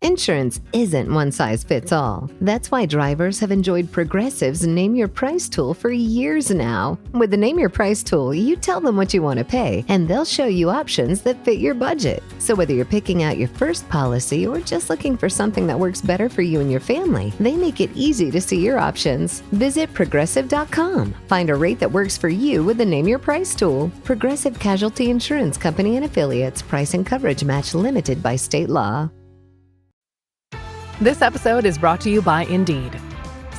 Insurance isn't one size fits all. That's why drivers have enjoyed Progressive's Name Your Price tool for years now. With the Name Your Price tool, you tell them what you want to pay, and they'll show you options that fit your budget. So whether you're picking out your first policy or just looking for something that works better for you and your family, they make it easy to see your options. Visit Progressive.com. Find a rate that works for you with the Name Your Price tool. Progressive Casualty Insurance Company and Affiliates. Price and coverage match limited by state law. This episode is brought to you by Indeed.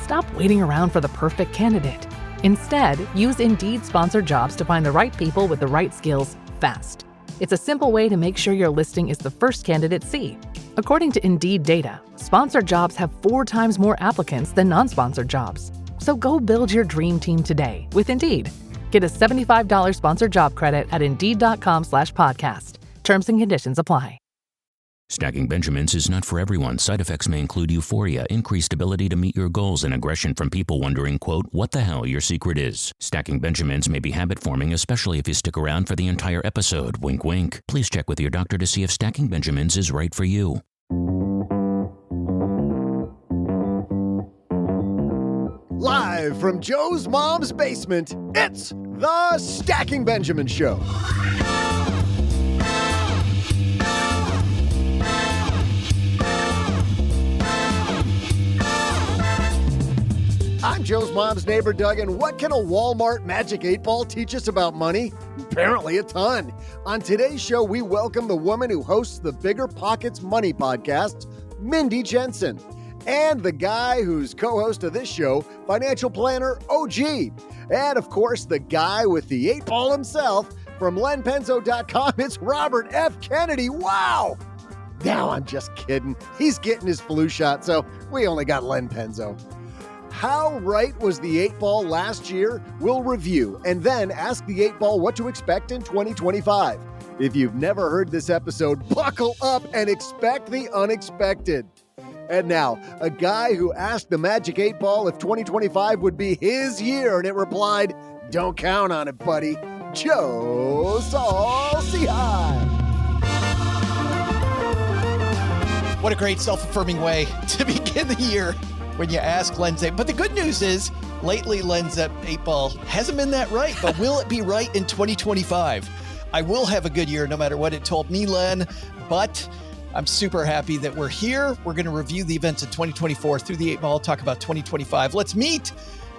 Stop waiting around for the perfect candidate. Instead, use Indeed sponsored jobs to find the right people with the right skills fast. It's a simple way to make sure your listing is the first candidates see. According to Indeed data, sponsored jobs have 4 times more applicants than non-sponsored jobs. So go build your dream team today with Indeed. Get a $75 sponsored job credit at Indeed.com/podcast. Terms and conditions apply. Stacking Benjamins is not for everyone. Side effects may include euphoria, increased ability to meet your goals, and aggression from people wondering, quote, what the hell your secret is. Stacking Benjamins may be habit-forming, especially if you stick around for the entire episode. Wink, wink. Please check with your doctor to see if Stacking Benjamins is right for you. Live from Joe's mom's basement, it's the Stacking Benjamin Show. I'm Joe's mom's neighbor, Doug, and what can a Walmart Magic 8-Ball teach us about money? Apparently a ton. On today's show, we welcome the woman who hosts the Bigger Pockets Money podcast, Mindy Jensen, and the guy who's co-host of this show, financial planner OG, and of course, the guy with the 8-Ball himself from lenpenzo.com, it's Robert F. Kennedy. Wow! Now I'm just kidding. He's getting his flu shot, so we only got Len Penzo. How right was the 8-Ball last year? We'll review and then ask the 8-Ball what to expect in 2025. If you've never heard this episode, buckle up and expect the unexpected. And now, a guy who asked the Magic 8-Ball if 2025 would be his year, and it replied, don't count on it, buddy. Joe Saul-Sehy. What a great self-affirming way to begin the year when you ask Len's 8. But the good news is, lately Len's 8-Ball hasn't been that right, but will it be right in 2025? I will have a good year no matter what it told me, Len, but I'm super happy that we're here. We're going to review the events of 2024 through the 8-Ball, talk about 2025. Let's meet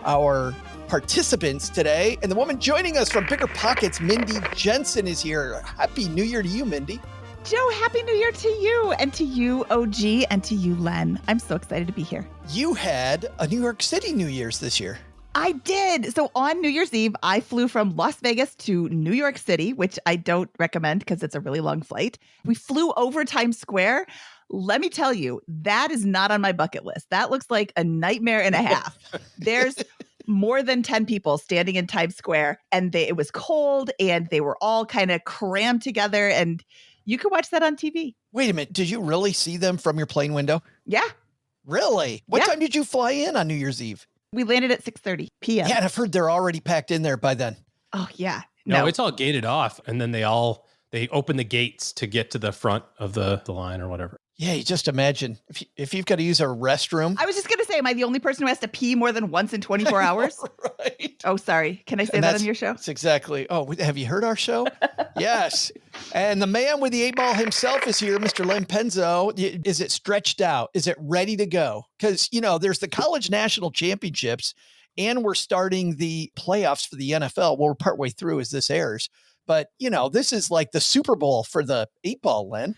our participants today. And the woman joining us from Bigger Pockets, Mindy Jensen, is here. Happy New Year to you, Mindy. Joe, Happy New Year to you, and to you, OG, and to you, Len. I'm so excited to be here. You had a New York City New Year's this year. I did. So on New Year's Eve, I flew from Las Vegas to New York City, which I don't recommend because it's a really long flight. We flew over Times Square. Let me tell you, that is not on my bucket list. That looks like a nightmare and a half. There's more than 10 people standing in Times Square, and it was cold, and they were all kind of crammed together, and you can watch that on TV. Wait a minute. Did you really see them from your plane window? Yeah. Really? What time did you fly in on New Year's Eve? We landed at 6:30 p.m. Yeah, and I've heard they're already packed in there by then. Oh, yeah. No, it's all gated off, and then they open the gates to get to the front of the line or whatever. Yeah, you just imagine if you've got to use a restroom. I was just going to say, am I the only person who has to pee more than once in 24 hours? Right. Oh, sorry. Can I say that on your show? That's exactly. Oh, have you heard our show? Yes. And the man with the 8-Ball himself is here, Mr. Len Penzo. Is it stretched out? Is it ready to go? Because, there's the college national championships, and we're starting the playoffs for the NFL. Well, we're partway through as this airs. But, this is like the Super Bowl for the 8-Ball, Len.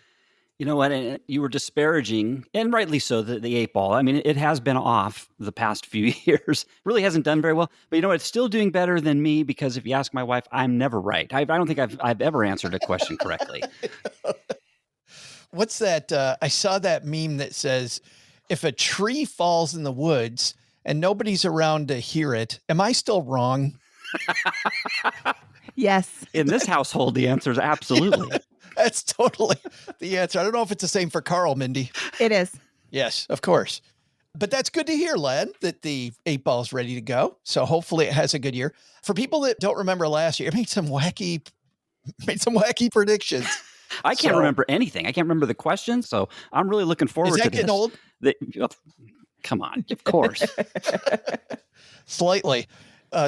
You know what? You were disparaging, and rightly so, the 8-Ball. I mean, it has been off the past few years. Really hasn't done very well. But it's still doing better than me, because if you ask my wife, I'm never right. I don't think I've ever answered a question correctly. What's that? I saw that meme that says, if a tree falls in the woods and nobody's around to hear it, am I still wrong? Yes. In this household, the answer is absolutely. That's totally the answer. I don't know if it's the same for Carl, Mindy. It is. Yes, of course. But that's good to hear, Len, that the 8-Ball is ready to go. So hopefully it has a good year. For people that don't remember last year, I made some wacky predictions. I can't remember anything. I can't remember the question, so I'm really looking forward to this. Is that getting old? Come on, of course. Slightly.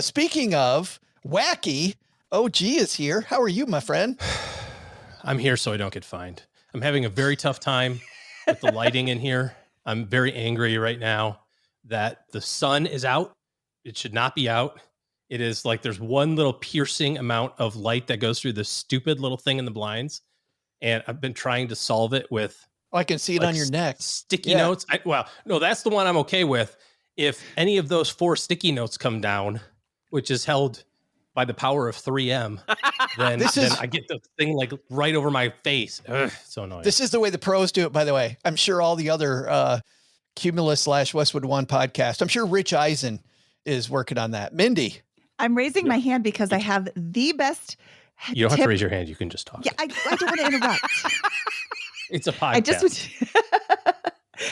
Speaking of wacky, OG is here. How are you, my friend? I'm here so I don't get fined. I'm having a very tough time with the lighting in here. I'm very angry right now that the sun is out. It should not be out. It is like there's one little piercing amount of light that goes through this stupid little thing in the blinds. And I've been trying to solve it with... I can see it on your neck. Sticky notes. No, that's the one I'm okay with. If any of those 4 sticky notes come down, which is held by the power of 3M, then I get the thing like right over my face. Ugh, so annoying. This is the way the pros do it, by the way. I'm sure all the other Cumulus/Westwood One podcast, I'm sure Rich Eisen is working on that. Mindy. I'm raising my hand because I have the best You don't have to raise your hand. You can just talk. Yeah, I don't want to interrupt. It's a podcast.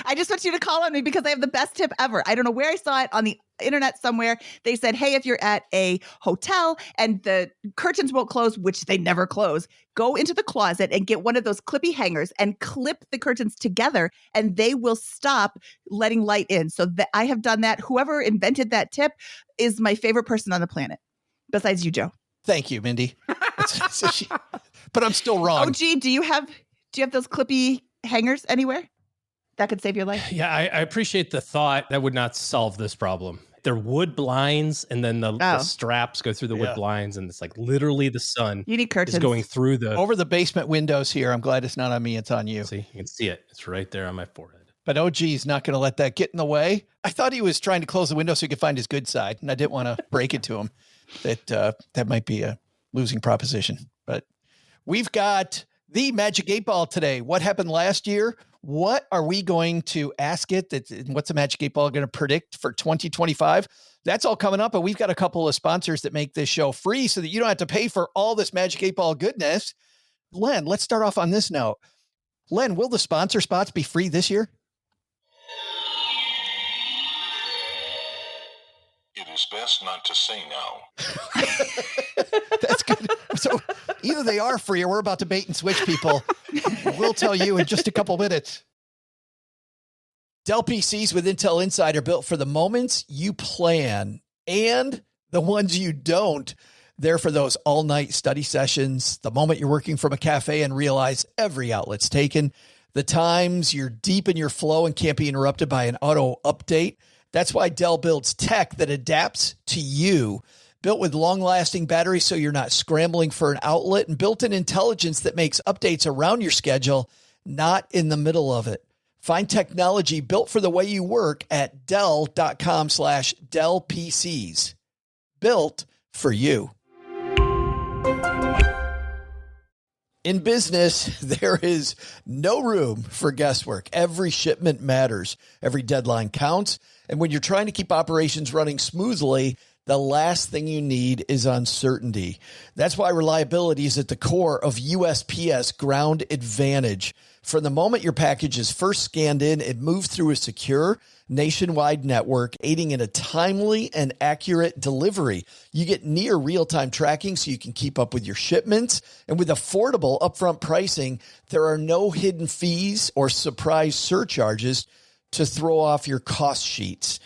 I just want you to call on me because I have the best tip ever. I don't know where I saw it on the internet somewhere. They said, hey, if you're at a hotel and the curtains won't close, which they never close, go into the closet and get one of those clippy hangers and clip the curtains together and they will stop letting light in. So I have done that. Whoever invented that tip is my favorite person on the planet, besides you, Joe. Thank you, Mindy. But I'm still wrong. OG, do you have those clippy hangers anywhere that could save your life? Yeah, I appreciate the thought. That would not solve this problem. They're wood blinds, and then the straps go through the wood blinds, and it's like literally the sun. You need curtains. Is going through over the basement windows here. I'm glad it's not on me. It's on you. See, you can see it. It's right there on my forehead. But OG's not going to let that get in the way. I thought he was trying to close the window so he could find his good side, and I didn't want to break it to him. That might be a losing proposition. But we've got the Magic 8 Ball today. What happened last year? What are we going to ask it? What's the Magic 8 Ball going to predict for 2025? That's all coming up. But we've got a couple of sponsors that make this show free so that you don't have to pay for all this Magic 8 Ball goodness. Len, let's start off on this note. Len, will the sponsor spots be free this year? It is best not to say no. That's good. So either they are free or we're about to bait and switch people. We'll tell you in just a couple minutes. Dell PCs with Intel Inside are built for the moments you plan and the ones you don't. They're for those all-night study sessions, the moment you're working from a cafe and realize every outlet's taken, the times you're deep in your flow and can't be interrupted by an auto update. That's why Dell builds tech that adapts to you. Built with long-lasting batteries so you're not scrambling for an outlet, and built-in intelligence that makes updates around your schedule, not in the middle of it. Find technology built for the way you work at Dell.com/Dell PCs. Built for you. In business, there is no room for guesswork. Every shipment matters. Every deadline counts. And when you're trying to keep operations running smoothly, the last thing you need is uncertainty. That's why reliability is at the core of USPS Ground Advantage. From the moment your package is first scanned in, it moves through a secure nationwide network, aiding in a timely and accurate delivery. You get near real-time tracking so you can keep up with your shipments. And with affordable upfront pricing, there are no hidden fees or surprise surcharges to throw off your cost sheets.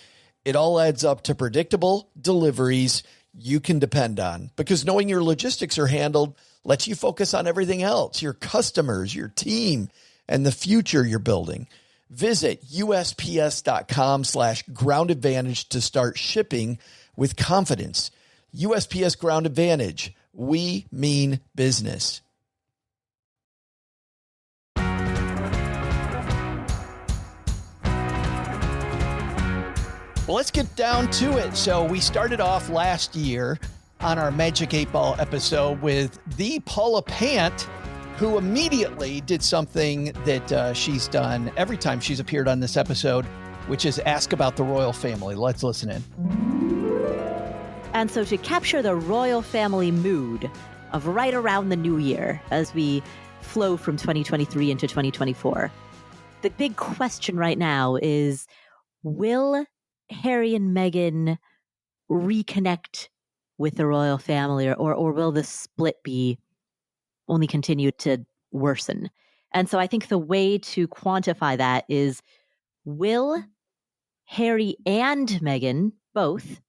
It all adds up to predictable deliveries you can depend on, because knowing your logistics are handled lets you focus on everything else, your customers, your team, and the future you're building. Visit USPS.com/Ground Advantage to start shipping with confidence. USPS Ground Advantage. We mean business. Well, let's get down to it. So we started off last year on our Magic 8 Ball episode with the Paula Pant, who immediately did something that she's done every time she's appeared on this episode, which is ask about the royal family. Let's listen in. And so to capture the royal family mood of right around the new year as we flow from 2023 into 2024, the big question right now is, will Harry and Meghan reconnect with the royal family, or will the split be only continue to worsen. And so I think the way to quantify that is, will Harry and Meghan both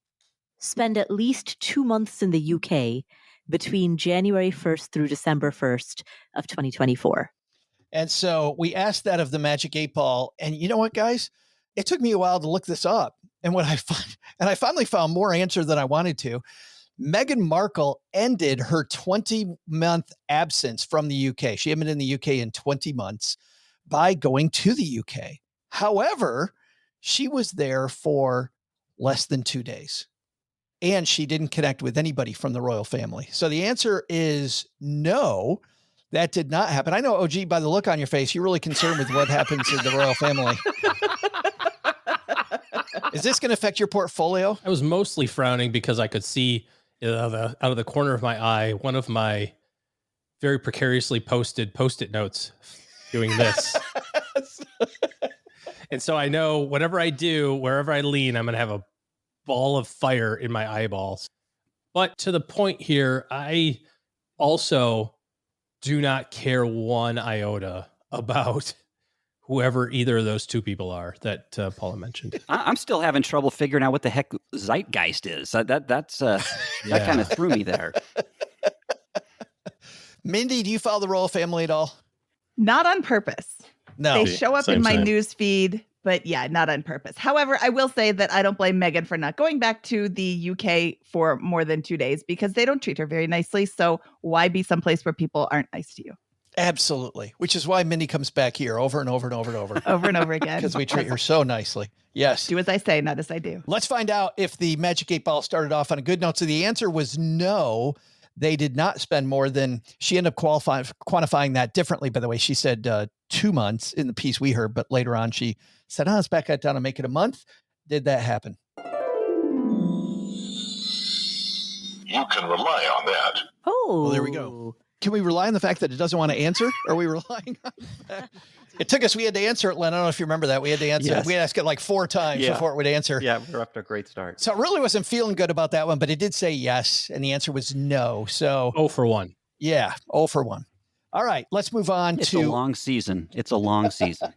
spend at least 2 months in the UK between January 1st through December 1st of 2024? And so we asked that of the Magic 8 Ball. And you know what, guys? It took me a while to look this up. And I finally found more answer than I wanted to. Meghan Markle ended her 20-month absence from the UK. She had been in the UK in 20 months by going to the UK. However, she was there for less than 2 days. And she didn't connect with anybody from the royal family. So the answer is no, that did not happen. I know, OG, by the look on your face, you're really concerned with what happens in the royal family. Is this going to affect your portfolio? I was mostly frowning because I could see out of the corner of my eye one of my very precariously posted Post-it notes doing this. And so I know whatever I do, wherever I lean, I'm going to have a ball of fire in my eyeballs. But to the point here, I also do not care one iota about whoever either of those two people are that Paula mentioned. I'm still having trouble figuring out what the heck zeitgeist is. That kind of threw me there. Mindy, do you follow the royal family at all? Not on purpose. No. They show up in my Same. news feed, but yeah, not on purpose. However, I will say that I don't blame Meghan for not going back to the UK for more than 2 days because they don't treat her very nicely. So why be someplace where people aren't nice to you? Absolutely. Which is why Mindy comes back here over and over and over and over. Over and over again. Because we treat her so nicely. Yes. Do as I say, not as I do. Let's find out if the Magic 8 Ball started off on a good note. So the answer was no. They did not spend more than, she ended up quantifying that differently, by the way. She said 2 months in the piece we heard, but later on she said, let's back that down and make it a month. Did that happen? You can rely on that. Oh, Well, there we go. Can we rely on the fact that it doesn't want to answer? Are we relying on that? It took us, we had to answer it, Len. I don't know if you remember that. We had to answer Yes. We had to ask it like 4 times before it would answer. Yeah, we're off to a great start. So I really wasn't feeling good about that one, but it did say yes. And the answer was no. So, Oh, for one. yeah, 0 for 1. All right, let's move on It's to. a long season. It's a long season.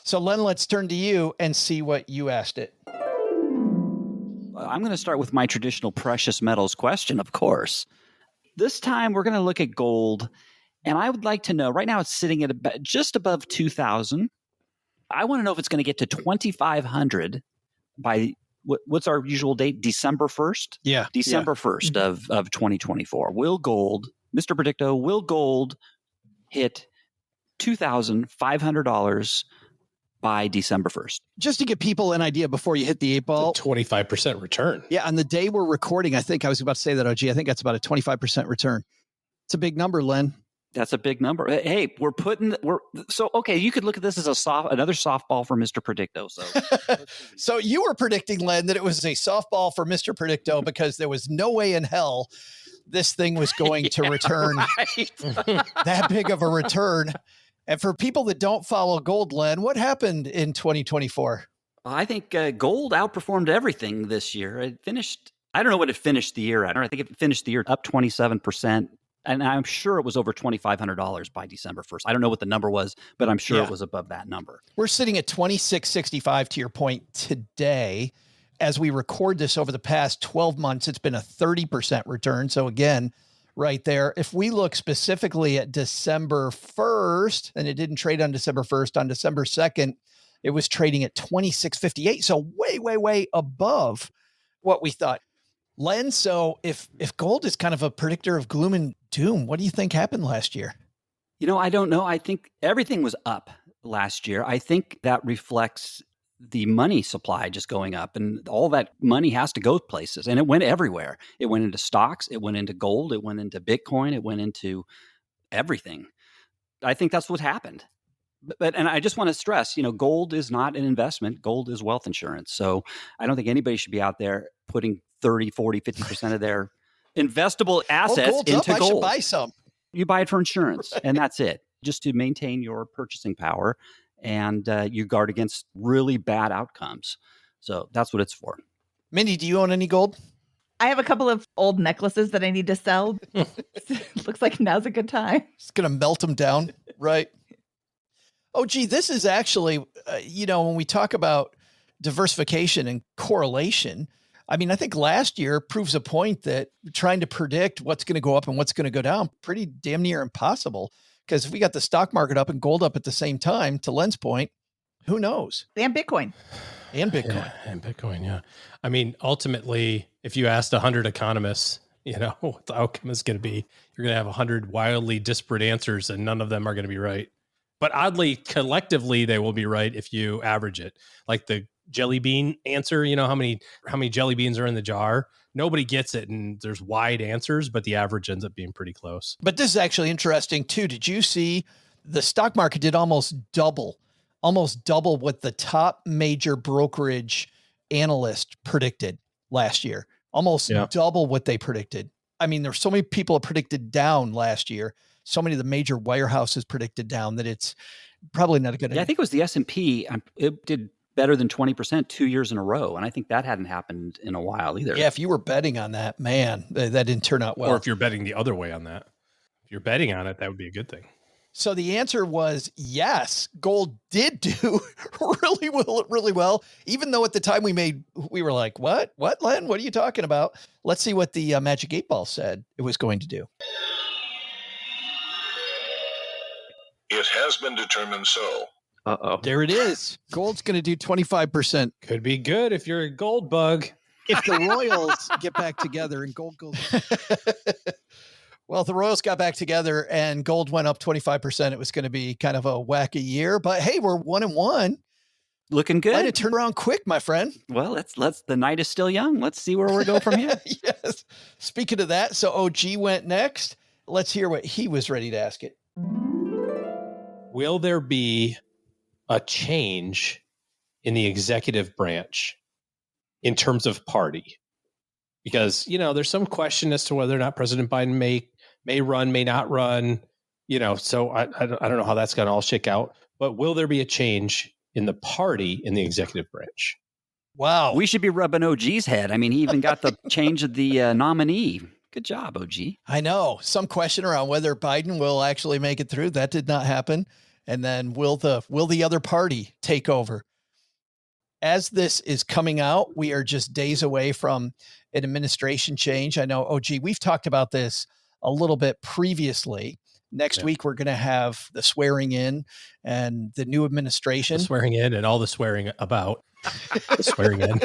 So, Len, let's turn to you and see what you asked it. I'm going to start with my traditional precious metals question, of course. This time we're going to look at gold. And I would like to know, right now it's sitting at about just above 2,000. I want to know if it's going to get to 2,500 by what's our usual date? December 1st? Yeah. December 1st of 2024. Will gold, Mr. Predicto, will gold hit $2,500 by December 1st? Just to give people an idea before you hit the 8 ball. 25% return. Yeah, on the day we're recording, I think I was about to say that, OG. I think that's about a 25% return. It's a big number, Len. That's a big number. Hey, okay. You could look at this as another softball for Mr. Predicto. So, So you were predicting, Len, that it was a softball for Mr. Predicto because there was no way in hell this thing was going to return that big of a return. And for people that don't follow gold, Len, what happened in 2024? I think gold outperformed everything this year. It finished. I don't know what it finished the year at. I think it finished the year up 27%. And I'm sure it was over $2,500 by December 1st. I don't know what the number was, but I'm sure it was above that number. We're sitting at 2665 to your point today. As we record this over the past 12 months, it's been a 30% return. So again, right there, if we look specifically at December 1st, and it didn't trade on December 1st, on December 2nd, it was trading at 2658. So way, way, way above what we thought. Len, so if gold is kind of a predictor of gloom and doom, what do you think happened last year? I don't know. I think everything was up last year. I think that reflects the money supply just going up, and all that money has to go places, and it went everywhere. It went into stocks, it went into gold, it went into Bitcoin, it went into everything. I think that's what happened. And I just want to stress, gold is not an investment. Gold is wealth insurance. So I don't think anybody should be out there putting 30, 40, 50% of their investable assets gold's into up. gold. I should buy some. You buy it for insurance, and that's it, just to maintain your purchasing power, and you guard against really bad outcomes. So that's what it's for. Mindy, do you own any gold? I have a couple of old necklaces that I need to sell. Looks like now's a good time. It's going to melt them down, right? Oh, gee, this is actually, when we talk about diversification and correlation, I mean, I think last year proves a point that trying to predict what's going to go up and what's going to go down, pretty damn near impossible. Because if we got the stock market up and gold up at the same time, to Len's point, who knows? And Bitcoin. And Bitcoin. Yeah, and Bitcoin, yeah. I mean, ultimately, if you asked 100 economists, what the outcome is going to be, you're going to have 100 wildly disparate answers, and none of them are going to be right. But oddly, collectively, they will be right if you average it. Like the jelly bean answer, how many jelly beans are in the jar? Nobody gets it, and there's wide answers, but the average ends up being pretty close. But this is actually interesting, too. Did you see the stock market did almost double what the top major brokerage analyst predicted last year? Almost double what they predicted. I mean, there's so many people that predicted down last year. So many of the major wirehouses predicted down that it's probably not a good idea. I think it was the S&P. It did better than 20% 2 years in a row. And I think that hadn't happened in a while either. Yeah, if you were betting on that, man, that didn't turn out well. Or if you're betting the other way on that. If you're betting on it, that would be a good thing. So the answer was yes, gold did do really well, even though at the time we were like, what, Len, what are you talking about? Let's see what the Magic 8 Ball said it was going to do. It has been determined so. Uh-oh. There it is. Gold's going to do 25%. Could be good if you're a gold bug. If the Royals get back together and gold goes... Well, the Royals got back together and gold went up 25%. It was going to be kind of a wacky year, but hey, we're 1-1. Looking good. Let it turn around quick, my friend. Well, let's the night is still young. Let's see where we go from here. Yes. Speaking of that, so OG went next. Let's hear what he was ready to ask it. Will there be a change in the executive branch in terms of party? Because, there's some question as to whether or not President Biden may run, may not run, so I don't know how that's going to all shake out. But will there be a change in the party in the executive branch? Wow. We should be rubbing OG's head. I mean, he even got the change of the nominee. Good job, OG. I know. Some question around whether Biden will actually make it through. That did not happen. And then will the other party take over? As this is coming out, we are just days away from an administration change. I know, OG, we've talked about this a little bit previously. Next week, we're going to have the swearing in and the new administration. The swearing in and all the swearing about. The swearing in.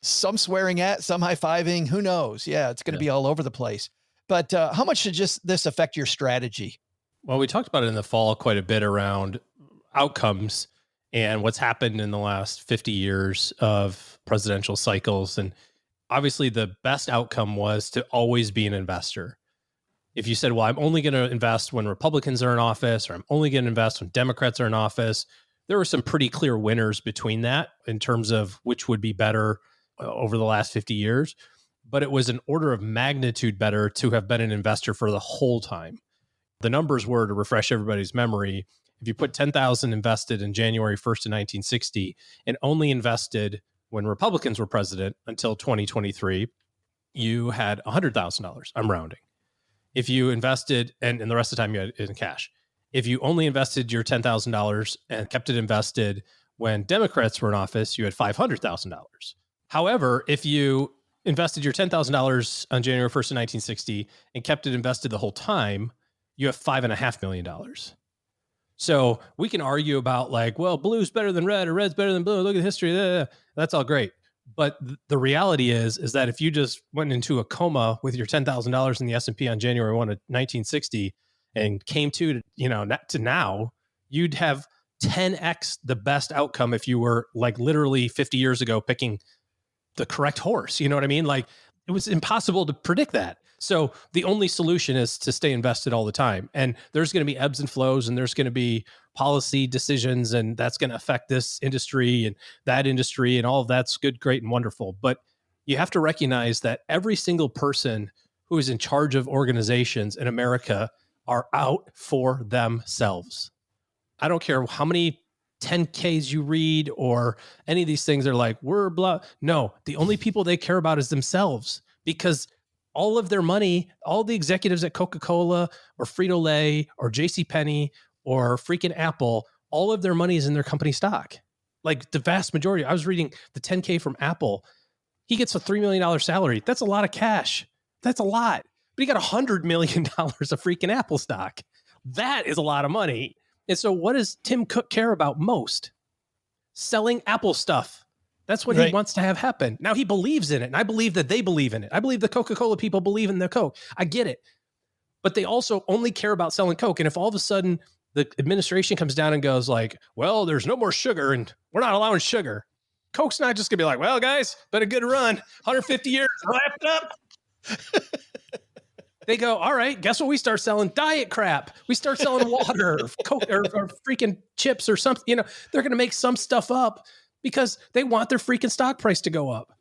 Some swearing at, some high-fiving. Who knows? Yeah, it's going to be all over the place. But how much should this affect your strategy? Well, we talked about it in the fall quite a bit around outcomes and what's happened in the last 50 years of presidential cycles. And obviously the best outcome was to always be an investor. If you said, well, I'm only going to invest when Republicans are in office, or I'm only going to invest when Democrats are in office, there were some pretty clear winners between that in terms of which would be better over the last 50 years. But it was an order of magnitude better to have been an investor for the whole time. The numbers were, to refresh everybody's memory, if you put 10,000 invested in January 1st of 1960 and only invested when Republicans were president until 2023, you had $100,000. I'm rounding. If you invested, and the rest of the time you had it in cash. If you only invested your $10,000 and kept it invested when Democrats were in office, you had $500,000. However, if you invested your $10,000 on January 1st of 1960 and kept it invested the whole time, you have $5.5 million. So we can argue about well, blue's better than red or red's better than blue. Look at the history. That's all great. But the reality is that if you just went into a coma with your $10,000 in the S&P on January 1 of 1960 and came to now, you'd have 10x the best outcome if you were literally 50 years ago picking the correct horse. You know what I mean? It was impossible to predict that. So the only solution is to stay invested all the time. And there's going to be ebbs and flows, and there's going to be policy decisions, and that's going to affect this industry and that industry, and all of that's good, great, and wonderful. But you have to recognize that every single person who is in charge of organizations in America are out for themselves. I don't care how many 10Ks you read or any of these things are we're blah. No, the only people they care about is themselves. because all of their money, all the executives at Coca-Cola or Frito-Lay or JCPenney or freaking Apple, all of their money is in their company stock. Like the vast majority. I was reading the 10K from Apple. He gets a $3 million salary. That's a lot of cash. That's a lot. But he got $100 million of freaking Apple stock. That is a lot of money. And so what does Tim Cook care about most? Selling Apple stuff. That's what he wants to have happen. Now he believes in it. And I believe that they believe in it. I believe the Coca-Cola people believe in their Coke. I get it. But they also only care about selling Coke. And if all of a sudden the administration comes down and goes like, well, there's no more sugar and we're not allowing sugar. Coke's not just going to be like, well, guys, been a good run. 150 years, wrapped up. They go, all right, guess what? We start selling diet crap. We start selling water or Coke or freaking chips or something. You know, they're going to make some stuff up because they want their freaking stock price to go up.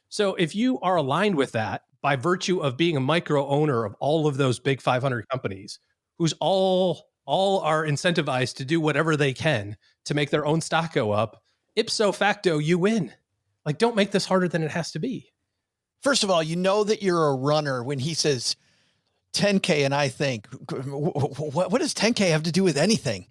So if you are aligned with that by virtue of being a micro owner of all of those big 500 companies, who's all are incentivized to do whatever they can to make their own stock go up, ipso facto, you win. Like, don't make this harder than it has to be. First of all, you know that you're a runner when he says 10K, and I think, what does 10K have to do with anything?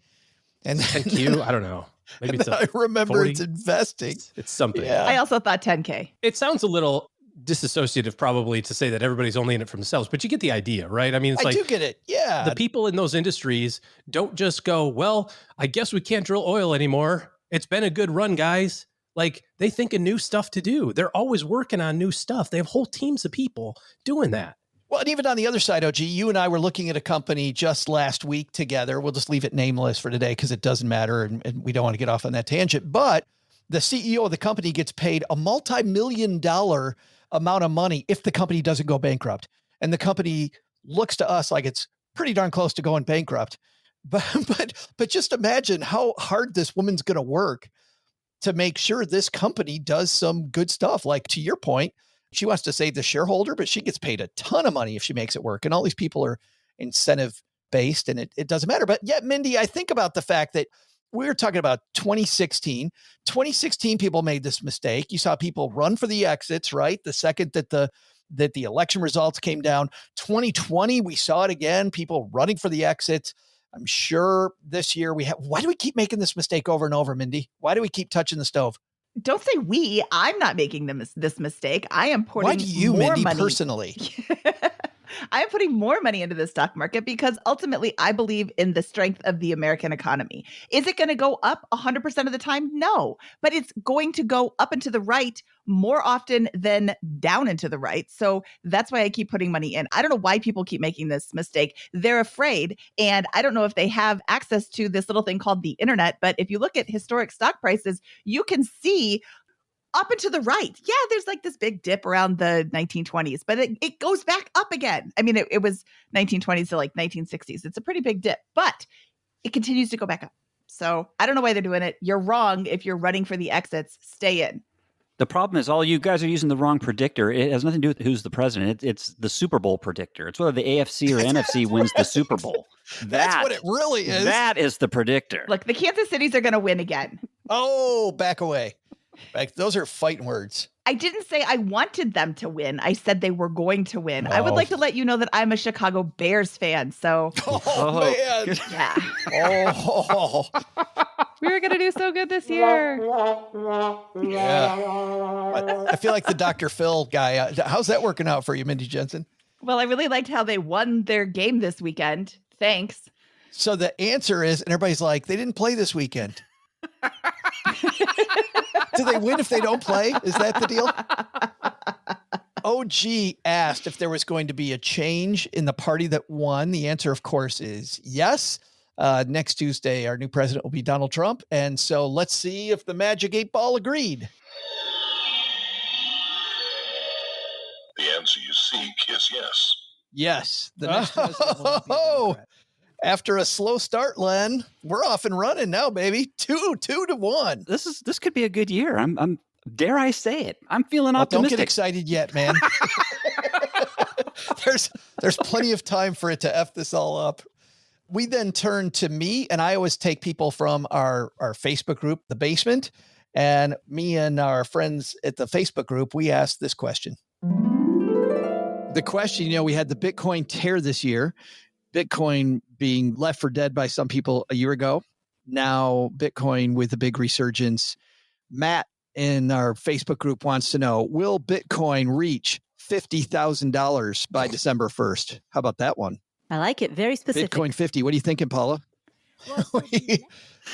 And 10Q, I don't know. Maybe it's I remember 40. It's investing. It's something. Yeah. I also thought 10K. It sounds a little disassociative probably to say that everybody's only in it for themselves, but you get the idea, right? I mean, it's I like do get it. Yeah. the people in those industries don't just go, well, I guess we can't drill oil anymore. It's been a good run, guys. Like, they think of new stuff to do. They're always working on new stuff. They have whole teams of people doing that. Well, and even on the other side, OG, you and I were looking at a company just last week together. We'll just leave it nameless for today because it doesn't matter and we don't want to get off on that tangent. But the CEO of the company gets paid a multi-million-dollar amount of money if the company doesn't go bankrupt. And the company looks to us like it's pretty darn close to going bankrupt. But just imagine how hard this woman's going to work to make sure this company does some good stuff. Like, to your point, she wants to save the shareholder, but she gets paid a ton of money if she makes it work. And all these people are incentive based and it doesn't matter. But yet, Mindy, I think about the fact that we were talking about 2016. 2016, people made this mistake. You saw people run for the exits, right? The second that the election results came down. 2020, we saw it again, people running for the exits. I'm sure this year why do we keep making this mistake over and over, Mindy? Why do we keep touching the stove? Don't say we. I'm not making this mistake. I am putting Why do you, more Mindy, money. personally? I'm putting more money into the stock market because ultimately I believe in the strength of the American economy. Is it going to go up 100% of the time? No, but it's going to go up and to the right more often than down and to the right. So that's why I keep putting money in. I don't know why people keep making this mistake. They're afraid. And I don't know if they have access to this little thing called the internet, but if you look at historic stock prices, you can see up and to the right. Yeah, there's like this big dip around the 1920s, but it goes back up again. I mean, it was 1920s to like 1960s. It's a pretty big dip, but it continues to go back up. So I don't know why they're doing it. You're wrong if you're running for the exits. Stay in. The problem is all you guys are using the wrong predictor. It has nothing to do with who's the president. It's the Super Bowl predictor. It's whether the AFC or NFC wins the Super Bowl. That's what it really is. That is the predictor. Look, the Kansas Cities are going to win again. Oh, back away. Those are fighting words. I didn't say I wanted them to win. I said they were going to win. I would like to let you know that I'm a Chicago Bears fan. So, man. Yeah. Oh. We were going to do so good this year. Yeah. I feel like the Dr. Phil guy. How's that working out for you, Mindy Jensen? Well, I really liked how they won their game this weekend. Thanks. So the answer is, and everybody's like, they didn't play this weekend. Do they win if they don't play? Is that the deal? OG asked if there was going to be a change in the party that won. The answer, of course, is yes. Next Tuesday, our new president will be Donald Trump. And so let's see if the Magic 8 Ball agreed. The answer you seek is yes. Yes. The next president will be a Democrat. After a slow start, Len, we're off and running now, baby. 2-1. This could be a good year. I'm dare I say it? I'm feeling optimistic. Don't get excited yet, man. There's plenty of time for it to F this all up. We then turn to me, and I always take people from our Facebook group, The Basement, and me and our friends at the Facebook group, we asked this question. The question, we had the Bitcoin tear this year, Bitcoin being left for dead by some people a year ago. Now Bitcoin with a big resurgence. Matt in our Facebook group wants to know, will Bitcoin reach $50,000 by December 1st? How about that one? I like it. Very specific. Bitcoin 50. What are you thinking, Paula?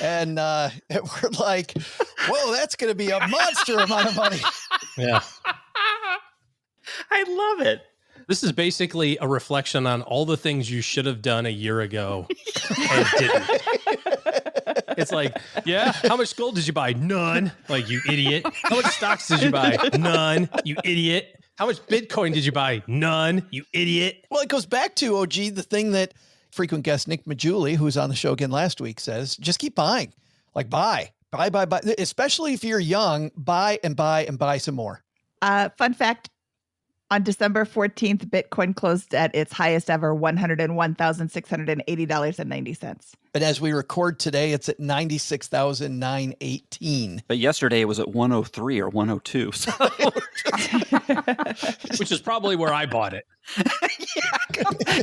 And we're like, whoa, that's going to be a monster amount of money. Yeah. I love it. This is basically a reflection on all the things you should have done a year ago and didn't. It's like, yeah, how much gold did you buy? None. Like, you idiot. How much stocks did you buy? None. You idiot. How much Bitcoin did you buy? None. You idiot. Well, it goes back to, OG, the thing that frequent guest Nick Majuli, who was on the show again last week, says, just keep buying. Like, buy. Especially if you're young, buy and buy and buy some more. Fun fact, on December 14th, Bitcoin closed at its highest ever, $101,680.90. And as we record today, it's at $96,918. But yesterday it was at 103 or 102. So. Which is probably where I bought it.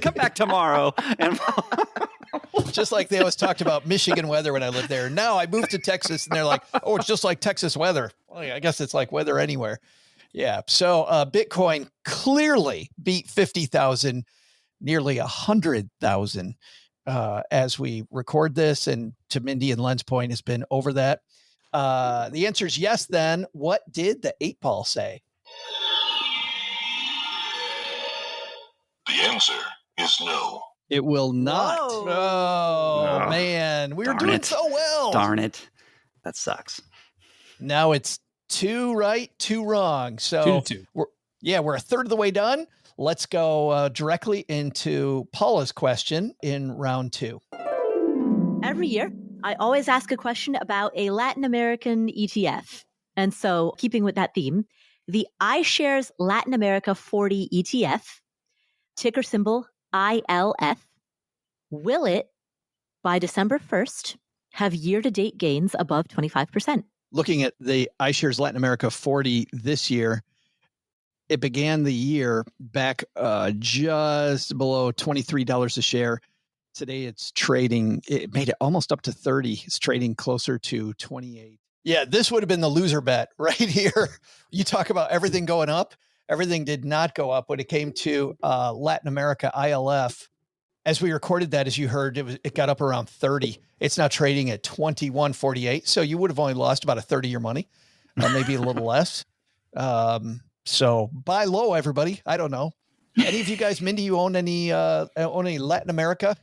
Come back tomorrow. And just like they always talked about Michigan weather when I lived there. Now I moved to Texas and they're like, oh, it's just like Texas weather. Well, yeah, I guess it's like weather anywhere. Yeah. So Bitcoin clearly beat 50,000, nearly 100,000 as we record this. And to Mindy and Len's point, has been over that. The answer is yes. Then what did the 8 ball say? The answer is no. It will not. Whoa. Oh, man. We were doing so well. Darn it. That sucks. Now it's 2 right, 2 wrong. So 2-2. we're a third of the way done. Let's go directly into Paula's question in round 2. Every year, I always ask a question about a Latin American ETF. And so, keeping with that theme, the iShares Latin America 40 ETF, ticker symbol ILF, will it, by December 1st, have year-to-date gains above 25%? Looking at the iShares Latin America 40 this year, it began the year back just below $23 a share. Today it's trading, it made it almost up to 30. It's trading closer to 28. Yeah, this would have been the loser bet right here. You talk about everything going up. Everything did not go up when it came to Latin America ILF. As we recorded that, as you heard, it got up around 30. It's now trading at 21.48. So you would have only lost about a third of your money, maybe a little less. So buy low, everybody. I don't know. Any of you guys, Mindy, you own any Latin America?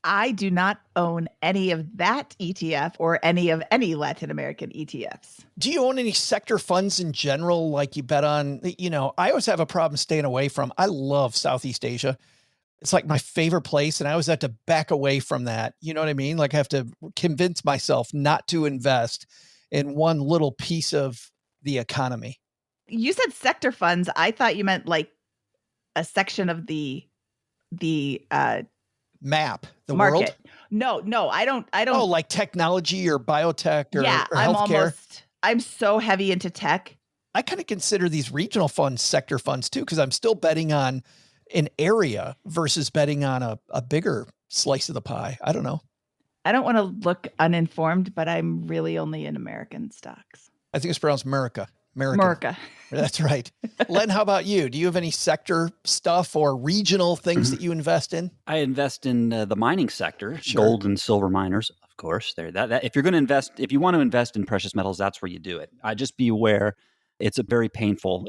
I do not own any of that ETF or any Latin American ETFs. Do you own any sector funds in general? Like you bet on, I always have a problem staying away from, I love Southeast Asia. It's like my favorite place. And I always have to back away from that. You know what I mean? Like I have to convince myself not to invest in one little piece of the economy. You said sector funds. I thought you meant like a section of the map, the market. world. No, I don't. Oh, like technology or biotech or healthcare. I'm so heavy into tech. I kind of consider these regional funds sector funds too, because I'm still betting on an area versus betting on a bigger slice of the pie. I don't know. I don't want to look uninformed, but I'm really only in American stocks. I think it's pronounced America. America. That's right. Len, how about you? Do you have any sector stuff or regional things that you invest in? I invest in the mining sector, Sure. gold and silver miners, of course. That if you're going to invest, if you want to invest in precious metals, that's where you do it. Just be aware, it's been very painful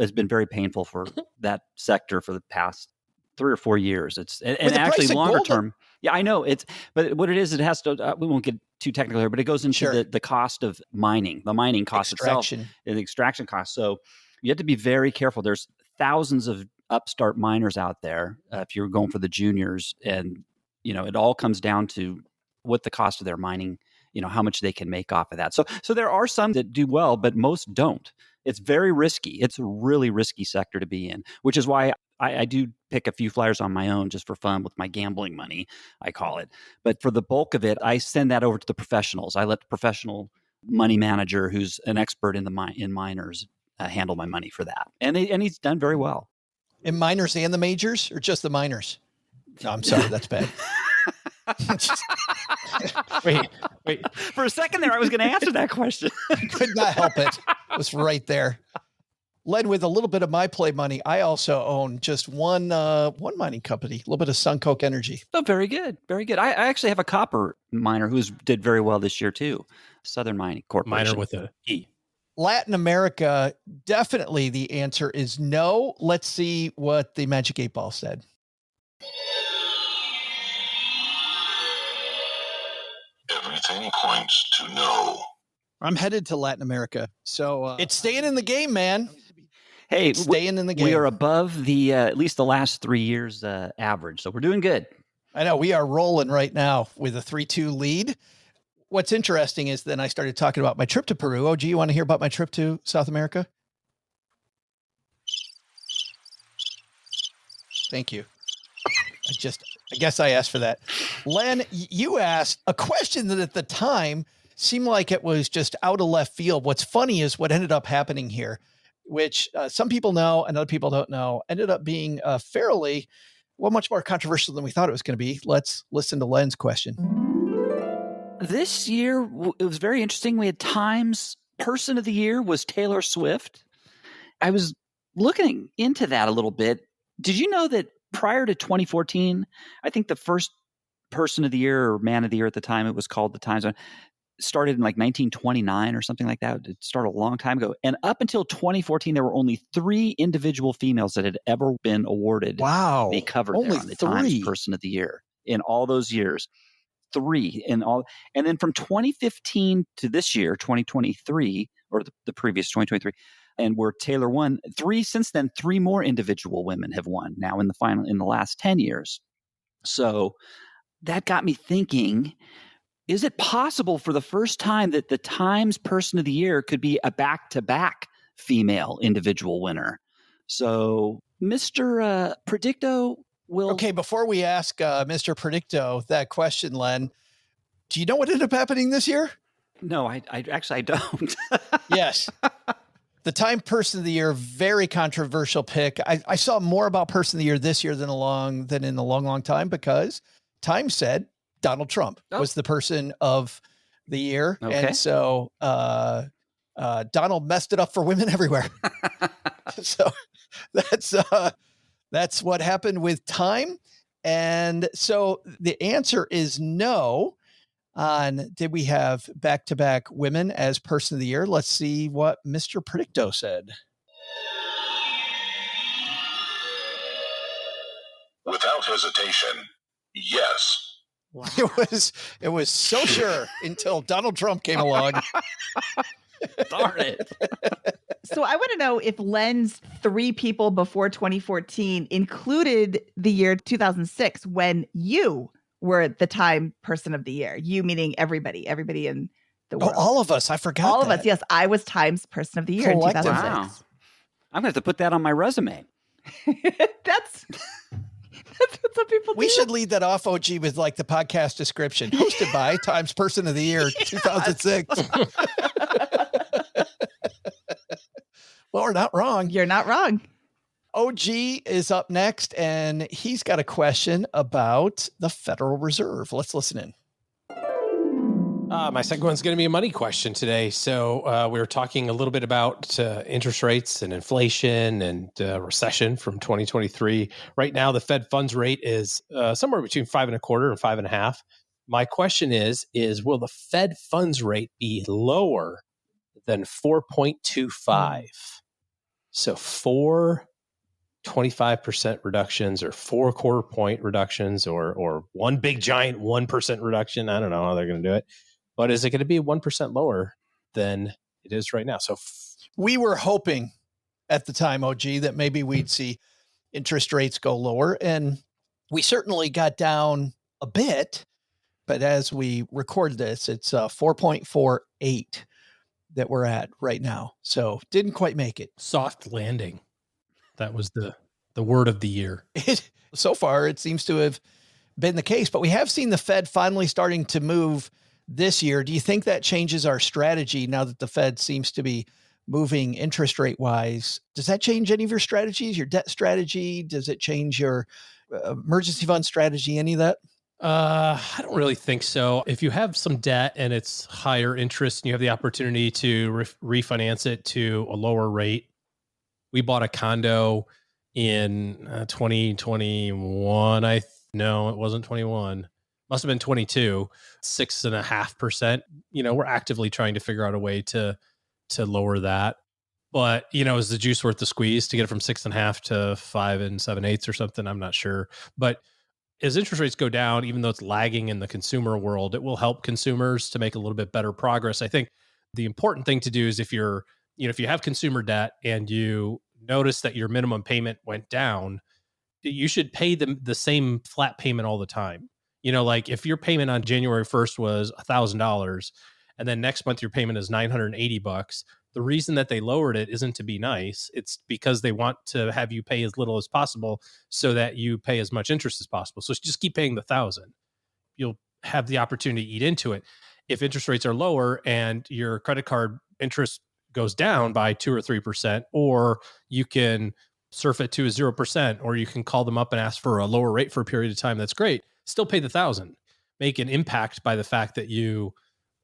for that sector for the past 3 or 4 years. And actually longer term. Yeah, I know but what it is, it has to, we won't get too technical here, but it goes into the cost of mining, the mining cost itself, the extraction cost. So you have to be very careful. There's thousands of upstart miners out there. If you're going for the juniors, and, it all comes down to what the cost of their mining, how much they can make off of that. So there are some that do well, but most don't. It's very risky. It's a really risky sector to be in, which is why I do pick a few flyers on my own just for fun with my gambling money, I call it. But for the bulk of it, I send that over to the professionals. I let the professional money manager who's an expert in miners handle my money for that. And he's done very well. In minors and the majors, or just the minors? No, I'm sorry, that's bad. Wait. For a second there, I was going to answer that question. Could not help it. It was right there. Len, with a little bit of my play money, I also own just one mining company, a little bit of Suncoke Energy. Oh, very good. Very good. I actually have a copper miner who's did very well this year too. Southern Mining Corporation. Miner with a E. Latin America, definitely the answer is no. Let's see what the Magic 8 Ball said. Everything points to no. I'm headed to Latin America, so it's staying in the game, man. Hey, staying in the game. We are above the at least the last 3 years average, so we're doing good. I know we are rolling right now with a 3-2 lead. What's interesting is then I started talking about my trip to Peru. Oh, gee, you want to hear about my trip to South America? Thank you. I guess I asked for that. Len, you asked a question that at the time seemed like it was just out of left field. What's funny is what ended up happening here, which some people know and other people don't know, ended up being fairly, much more controversial than we thought it was going to be. Let's listen to Len's question. This year, it was very interesting. We had Time's Person of the Year was Taylor Swift. I was looking into that a little bit. Did you know that prior to 2014, I think the first Person of the Year or Man of the Year at the time, it was called the Times, started in like 1929 or something like that. It started a long time ago. And up until 2014, there were only 3 individual females that had ever been awarded. Wow. They covered only there on the Times Person of the Year in all those years. 3 in all. And then from 2015 to this year, 2023, or the previous 2023, and where Taylor won, 3 since then, 3 more individual women have won now in the last 10 years. So that got me thinking, is it possible for the first time that the Times Person of the Year could be a back-to-back female individual winner? So Mr. Predicto will... Okay, before we ask Mr. Predicto that question, Len, do you know what ended up happening this year? No, I actually don't. Yes. The Time Person of the Year, very controversial pick. I saw more about Person of the Year this year than in a long time, because Time said Donald Trump was the Person of the Year. Okay. And so Donald messed it up for women everywhere. So that's what happened with Time. And so the answer is no. Did we have back-to-back women as Person of the Year? Let's see what Mr. Predicto said. Without hesitation, yes. Wow. It was so sure until Donald Trump came along. Darn it. So I want to know if Len's 3 people before 2014 included the year 2006 when you were the Time Person of the Year. You meaning everybody in the world. Oh, all of us. I forgot. All of us. Yes, I was Time's Person of the Year in 2006. Wow. I'm going to have to put that on my resume. That's what some people do. We should lead that off, OG, with like the podcast description. Hosted by Times Person of the Year 2006. Well, we're not wrong. You're not wrong. OG is up next, and he's got a question about the Federal Reserve. Let's listen in. My second one's going to be a money question today. So we were talking a little bit about interest rates and inflation and recession from 2023. Right now, the Fed funds rate is somewhere between 5.25% and 5.5%. My question is will the Fed funds rate be lower than 4.25%? So 25% reductions or 4 quarter point reductions or one big giant 1% reduction. I don't know how they're going to do it, but is it going to be 1% lower than it is right now? So we were hoping at the time, OG, that maybe we'd see interest rates go lower, and we certainly got down a bit, but as we record this, it's 4.48 that we're at right now. So didn't quite make it. Soft landing. That was the word of the year. So far, it seems to have been the case, but we have seen the Fed finally starting to move this year. Do you think that changes our strategy now that the Fed seems to be moving interest rate wise. Does that change any of your strategies, your debt strategy? Does it change your emergency fund strategy, any of that? I don't really think so. If you have some debt and it's higher interest and you have the opportunity to refinance it to a lower rate, we bought a condo in 2021. No, it wasn't 21. Must have been 22, 6.5%. We're actively trying to figure out a way to lower that. But, is the juice worth the squeeze to get it from 6.5 to 5 7/8 or something? I'm not sure. But as interest rates go down, even though it's lagging in the consumer world, it will help consumers to make a little bit better progress. I think the important thing to do is if you have consumer debt and you notice that your minimum payment went down, you should pay the same flat payment all the time. Like if your payment on January 1st was $1,000 and then next month your payment is $980, the reason that they lowered it isn't to be nice. It's because they want to have you pay as little as possible so that you pay as much interest as possible. So just keep paying the $1,000. You'll have the opportunity to eat into it. If interest rates are lower and your credit card interest goes down by 2 or 3%, or you can surf it to a 0%, or you can call them up and ask for a lower rate for a period of time, that's great. Still pay the $1,000. Make an impact by the fact that you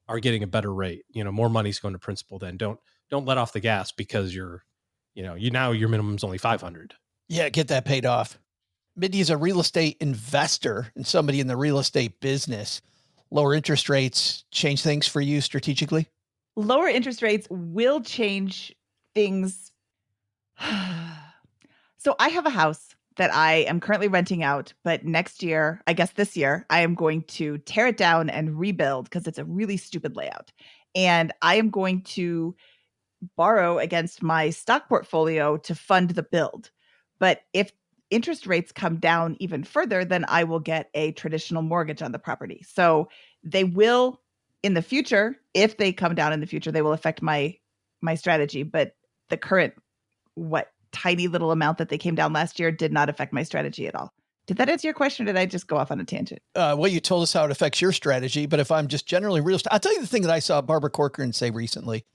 are getting a better rate. More money's going to principal then. Don't let off the gas because your minimum's only $500. Yeah, get that paid off. Mindy is a real estate investor and somebody in the real estate business. Lower interest rates change things for you strategically? Lower interest rates will change things. So I have a house that I am currently renting out, but next year, I guess this year, I am going to tear it down and rebuild because it's a really stupid layout. And I am going to borrow against my stock portfolio to fund the build. But if interest rates come down even further, then I will get a traditional mortgage on the property. So they will in the future, if they come down in the future, they will affect my strategy. But the current, tiny little amount that they came down last year did not affect my strategy at all. Did that answer your question, or did I just go off on a tangent? Well, you told us how it affects your strategy, but if I'm just generally real estate, I'll tell you the thing that I saw Barbara Corcoran say recently.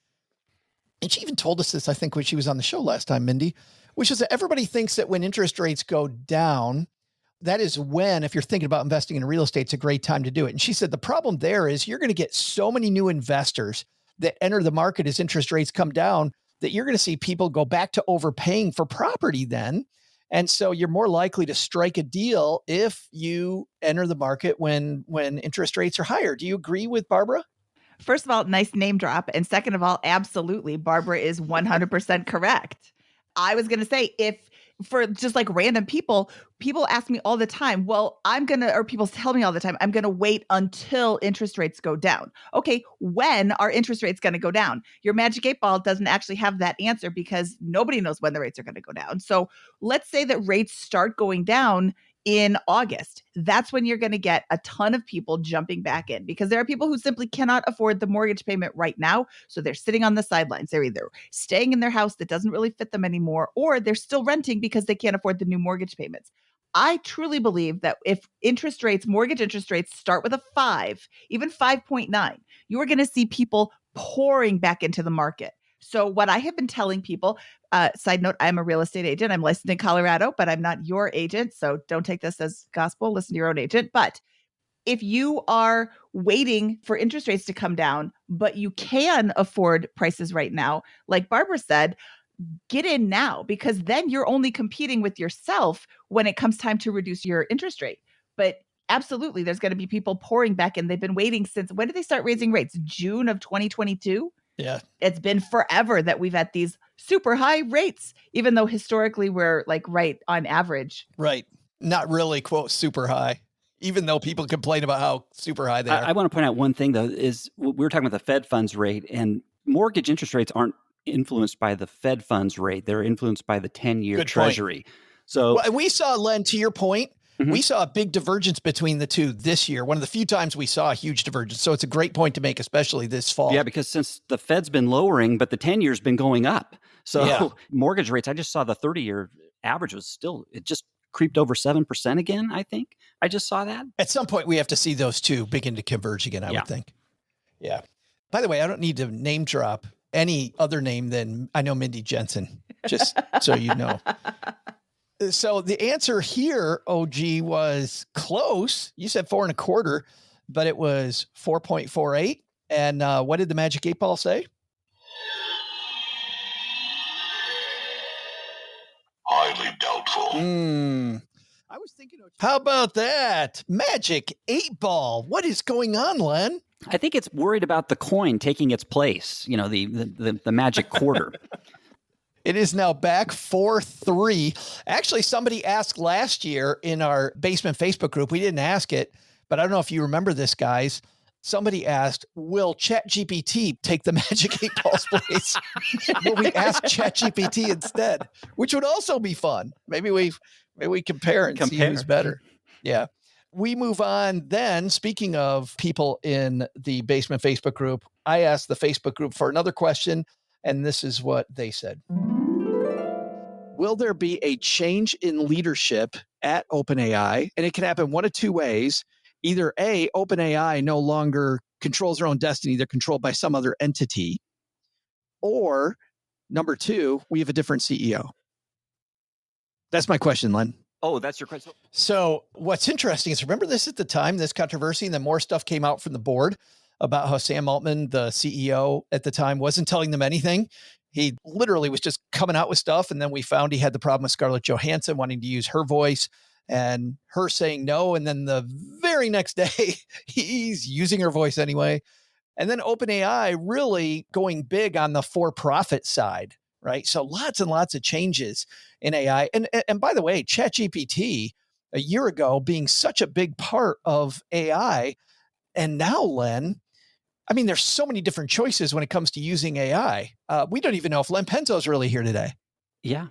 And she even told us this, I think, when she was on the show last time, Mindy, which is that everybody thinks that when interest rates go down, that is when, if you're thinking about investing in real estate, it's a great time to do it. And she said the problem there is you're going to get so many new investors that enter the market as interest rates come down that you're going to see people go back to overpaying for property then. And so you're more likely to strike a deal if you enter the market when interest rates are higher. Do you agree with Barbara? First of all, nice name drop. And second of all, absolutely, Barbara is 100% correct. I was going to say, if for just like random people ask me all the time, or people tell me all the time, I'm going to wait until interest rates go down. Okay, when are interest rates going to go down? Your Magic 8 Ball doesn't actually have that answer because nobody knows when the rates are going to go down. So let's say that rates start going down in August. That's when you're going to get a ton of people jumping back in because there are people who simply cannot afford the mortgage payment right now. So they're sitting on the sidelines. They're either staying in their house that doesn't really fit them anymore, or they're still renting because they can't afford the new mortgage payments. I truly believe that if mortgage interest rates start with a 5, even 5.9, you are going to see people pouring back into the market. So what I have been telling people, side note, I'm a real estate agent. I'm licensed in Colorado, but I'm not your agent. So don't take this as gospel. Listen to your own agent. But if you are waiting for interest rates to come down, but you can afford prices right now, like Barbara said, get in now, because then you're only competing with yourself when it comes time to reduce your interest rate. But absolutely, there's going to be people pouring back in. They've been waiting since, when did they start raising rates? June of 2022? Yeah. It's been forever that we've had these super high rates, even though historically we're like right on average. Right. Not really, quote, super high, even though people complain about how super high they are. I want to point out one thing, though, is we were talking about the Fed funds rate, and mortgage interest rates aren't influenced by the Fed funds rate. They're influenced by the 10-year Good Treasury. Point. So we saw, Len, to your point, we saw a big divergence between the two this year. One of the few times we saw a huge divergence. So it's a great point to make, especially this fall. Yeah, because since the Fed's been lowering, but the 10-year's been going up. So mortgage rates, I just saw the 30-year average it just creeped over 7% again, I think. I just saw that. At some point, we have to see those two begin to converge again, I would think. Yeah. By the way, I don't need to name drop any other name than I know Mindy Jensen, just so you know. So the answer here, OG, was close. You said 4.25, but it was 4.48. And what did the Magic 8 Ball say? Highly doubtful. I was thinking, how about that? Magic 8 Ball. What is going on, Len? I think it's worried about the coin taking its place, the magic quarter. It is now back 4-3. Actually, somebody asked last year in our basement Facebook group. We didn't ask it, but I don't know if you remember this, guys. Somebody asked, will ChatGPT take the Magic 8 Ball's place? Will we ask ChatGPT instead? Which would also be fun. Maybe we compare and see who's better. Yeah. We move on then. Speaking of people in the basement Facebook group, I asked the Facebook group for another question, and this is what they said. Will there be a change in leadership at OpenAI? And it can happen one of two ways. Either A, OpenAI no longer controls their own destiny. They're controlled by some other entity. Or number two, we have a different CEO. That's my question, Len. Oh, that's your question. So what's interesting is, remember this at the time, this controversy, and then more stuff came out from the board about how Sam Altman, the CEO at the time, wasn't telling them anything. He literally was just coming out with stuff. And then we found he had the problem with Scarlett Johansson wanting to use her voice and her saying no. And then the very next day, he's using her voice anyway. And then OpenAI really going big on the for-profit side, right? So lots and lots of changes in AI. And by the way, ChatGPT a year ago being such a big part of AI. And now, Len, I mean, there's so many different choices when it comes to using AI. We don't even know if Len Penzo is really here today. Yeah.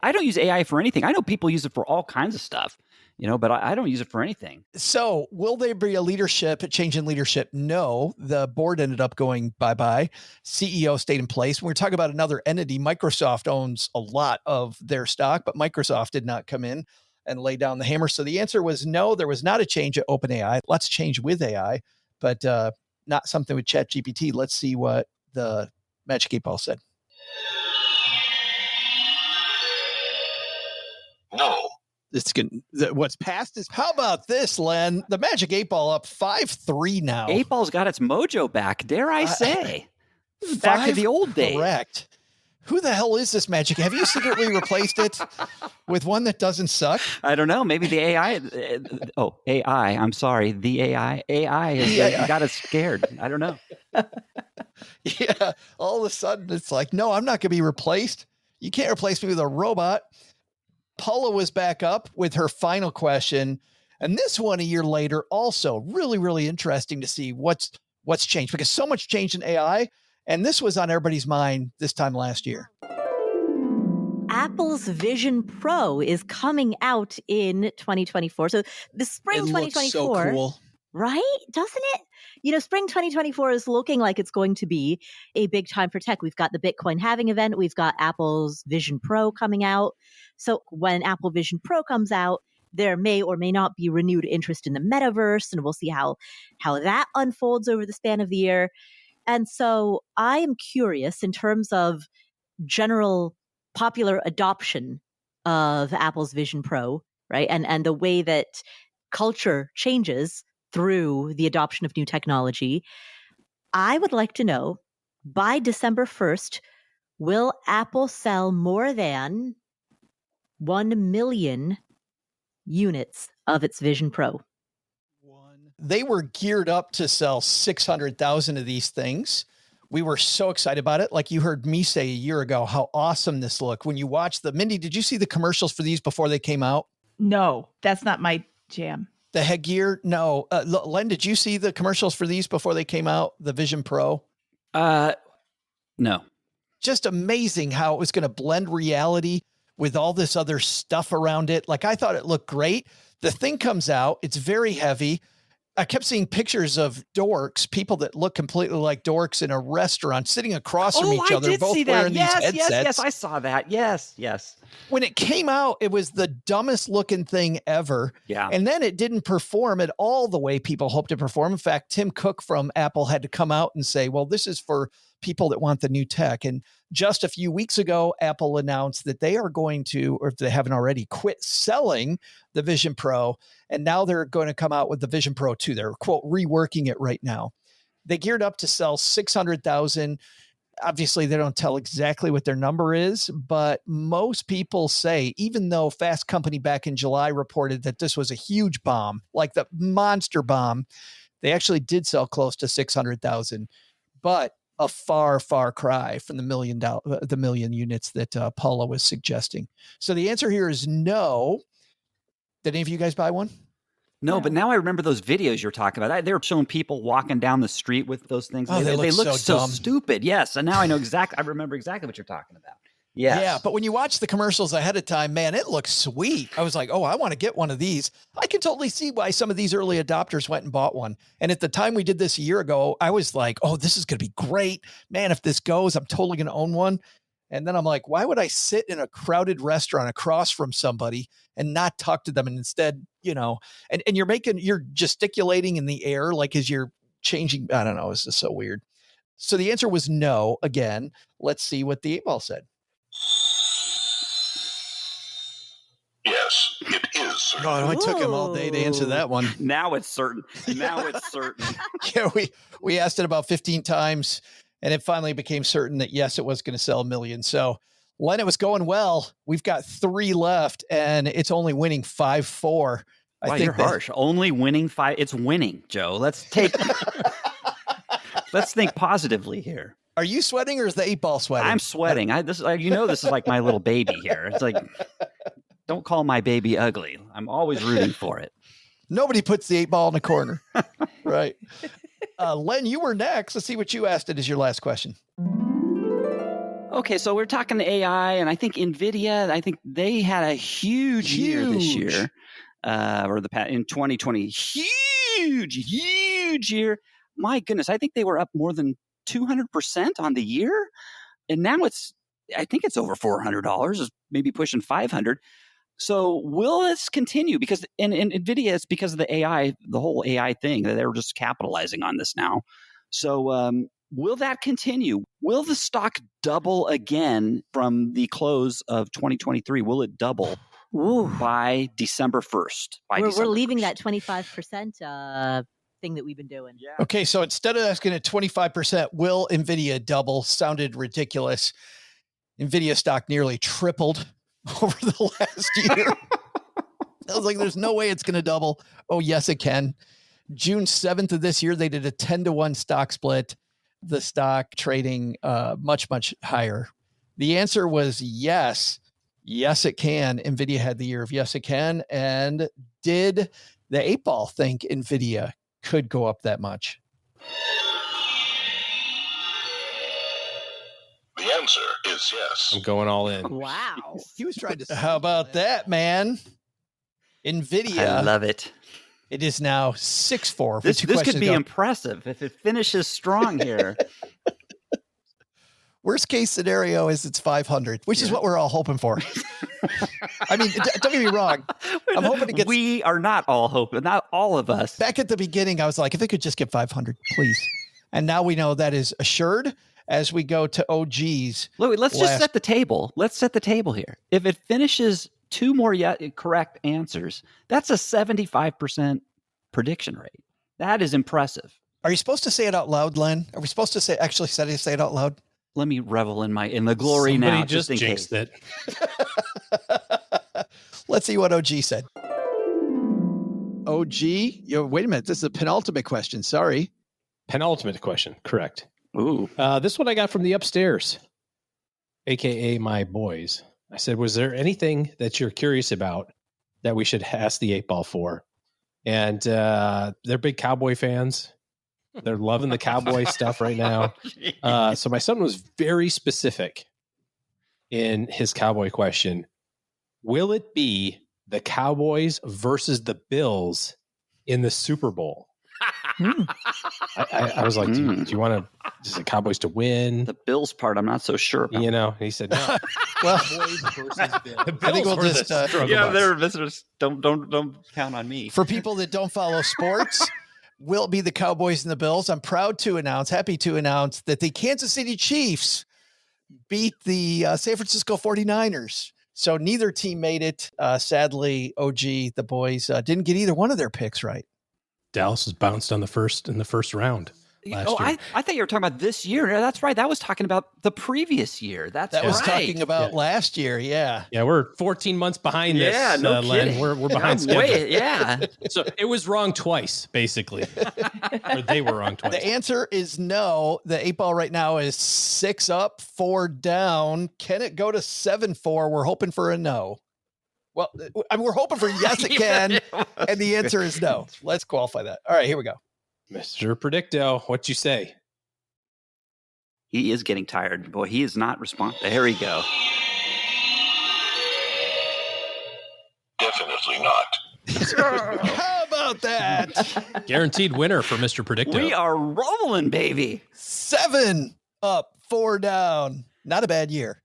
I don't use AI for anything. I know people use it for all kinds of stuff, but I don't use it for anything. So will there be a change in leadership? No, the board ended up going bye-bye. CEO stayed in place. When we're talking about another entity, Microsoft owns a lot of their stock, but Microsoft did not come in and lay down the hammer. So the answer was no, there was not a change at OpenAI. Lots of change with AI, but not something with ChatGPT. Let's see what the Magic 8 Ball said. No. It's good. What's past is, how about this, Len? The Magic 8 Ball up 5-3 now. 8 Ball's got its mojo back, dare I say. Back to the old days. Correct. Who the hell is this Magic? Have you secretly replaced it with one that doesn't suck? I don't know. Maybe the AI. AI. I'm sorry. The AI. AI has got us scared. I don't know. Yeah. All of a sudden, it's like, no, I'm not going to be replaced. You can't replace me with a robot. Paula was back up with her final question. And this one a year later, also really, really interesting to see what's changed, because so much changed in AI. And this was on everybody's mind this time last year. Apple's Vision Pro is coming out in 2024. So the spring 2024. Looks so cool. Right? Doesn't it? Spring 2024 is looking like it's going to be a big time for tech. We've got the Bitcoin halving event. We've got Apple's Vision Pro coming out. So when Apple Vision Pro comes out, there may or may not be renewed interest in the metaverse, and we'll see how that unfolds over the span of the year. And so I am curious in terms of general popular adoption of Apple's Vision Pro, right? And the way that culture changes through the adoption of new technology. I would like to know, by December 1st, will Apple sell more than 1 million units of its Vision Pro? They were geared up to sell 600,000 of these things. We were so excited about it. Like you heard me say a year ago, how awesome this looked. When you watch Mindy, did you see the commercials for these before they came out? No, that's not my jam. The headgear? No. Len, did you see the commercials for these before they came out? The Vision Pro? No. Just amazing how it was going to blend reality with all this other stuff around it. Like I thought it looked great. The thing comes out, it's very heavy. I kept seeing pictures of dorks, people that look completely like dorks in a restaurant sitting across from each other, both wearing these headsets. Yes, I saw that. Yes. When it came out, it was the dumbest looking thing ever. Yeah. And then it didn't perform at all the way people hoped to perform. In fact, Tim Cook from Apple had to come out and say, well, this is for people that want the new tech. And just a few weeks ago, Apple announced that they are going to, or if they haven't already, quit selling the Vision Pro. And now they're going to come out with the Vision Pro 2. They're, quote, reworking it right now. They geared up to sell 600,000. Obviously, they don't tell exactly what their number is, but most people say, even though Fast Company back in July reported that this was a huge bomb, like the monster bomb, they actually did sell close to 600,000, but a far, far cry from the million units that Paula was suggesting. So the answer here is no. Did any of you guys buy one? No, but now I remember those videos you're talking about. They were showing people walking down the street with those things. Oh, they look so dumb. stupid. Yes. And now I know exactly. I remember exactly what you're talking about. Yes. Yeah. But when you watch the commercials ahead of time, man, it looks sweet. I was like, oh, I want to get one of these. I can totally see why some of these early adopters went and bought one. And at the time we did this a year ago, I was like, oh, this is going to be great. Man, if this goes, I'm totally going to own one. And then I'm like, why would I sit in a crowded restaurant across from somebody and not talk to them? And instead, and you're gesticulating in the air, like as you're changing. I don't know. This is so weird. So the answer was no. Again, let's see what the 8-ball said. Yes, it is certain. God, it took him all day to answer that one. Now it's certain. Yeah, we asked it about 15 times. And it finally became certain that, yes, it was going to sell 1 million. So, Len, it was going well. We've got 3 left, and it's only winning 5-4. Wow, you're harsh. Only winning 5. It's winning, Joe. Let's think positively here. Are you sweating or is the 8-ball sweating? I'm sweating. This is like my little baby here. It's like, don't call my baby ugly. I'm always rooting for it. Nobody puts the 8-ball in the corner. Right. Len, you were next. Let's see what you asked it as your last question. Okay, so we're talking AI, and I think Nvidia, I think they had a huge year this year, in 2020. Huge year. My goodness, I think they were up more than 200% on the year. And now I think it's over $400, it's maybe pushing $500. So will this continue? Because in Nvidia, it's because of the AI, the whole AI thing, that they're just capitalizing on this now. So will that continue? Will the stock double again from the close of 2023? Will it double by December 1st? We're leaving that 25% thing that we've been doing. Yeah. Okay, so instead of asking at 25%, will Nvidia double? Sounded ridiculous. Nvidia stock nearly tripled over the last year. I was like, there's no way it's going to double. Oh, yes, it can. June 7th of this year, they did a 10-to-1 stock split. The stock trading much, much higher. The answer was yes. Yes, it can. Nvidia had the year of yes, it can. And did the 8-ball think Nvidia could go up that much? The answer is yes. I'm going all in. Wow. He was trying to. How about that, man? Nvidia. I love it. It is now 6-4. This could be impressive if it finishes strong here. Worst case scenario is it's 500, which is what we're all hoping for. I mean, don't get me wrong. I'm hoping to get. We are not all hoping, not all of us. Back at the beginning, I was like, if it could just get 500, please. And now we know that is assured as we go to OGs. Louis, let's just set the table. Let's set the table here. If it finishes 2 more correct answers, that's a 75% prediction rate. That is impressive. Are you supposed to say it out loud, Len? Are we supposed to say it out loud? Let me revel in the glory. Somebody now. Just in jinxed case. It. Let's see what OG said. OG, wait a minute. This is a penultimate question. Sorry. Penultimate question. Correct. Ooh. This one I got from the upstairs, AKA my boys. I said, was there anything that you're curious about that we should ask the 8-ball for? And they're big Cowboy fans. They're loving the Cowboy stuff right now. So my son was very specific in his Cowboy question. Will it be the Cowboys versus the Bills in the Super Bowl? I was like, do you want the Cowboys to win? The Bills part, I'm not so sure about. He said, no. Well, Cowboys versus Bills. The I think we'll just they're visitors. Don't count on me. For people that don't follow sports, will it be the Cowboys and the Bills? I'm happy to announce that the Kansas City Chiefs beat the San Francisco 49ers. So neither team made it. Sadly, OG, the boys didn't get either one of their picks right. Dallas was bounced in the first round last year. I thought you were talking about this year. No, that's right. That was talking about the previous year. That was talking about last year. Yeah. Yeah, we're 14 months behind this. Yeah, no kidding. Len. We're behind schedule. Yeah. So it was wrong twice, basically. Or they were wrong twice. The answer is no. The 8-ball right now is 6 up, 4 down. Can it go to 7-4? We're hoping for a no. Well, we're hoping for yes, it can. And the answer is no. Let's qualify that. All right, here we go. Mr. Predicto, what'd you say? He is getting tired. Boy, he is not responding. There we go. Definitely not. How about that? Guaranteed winner for Mr. Predicto. We are rolling, baby. 7 up, 4 down. Not a bad year.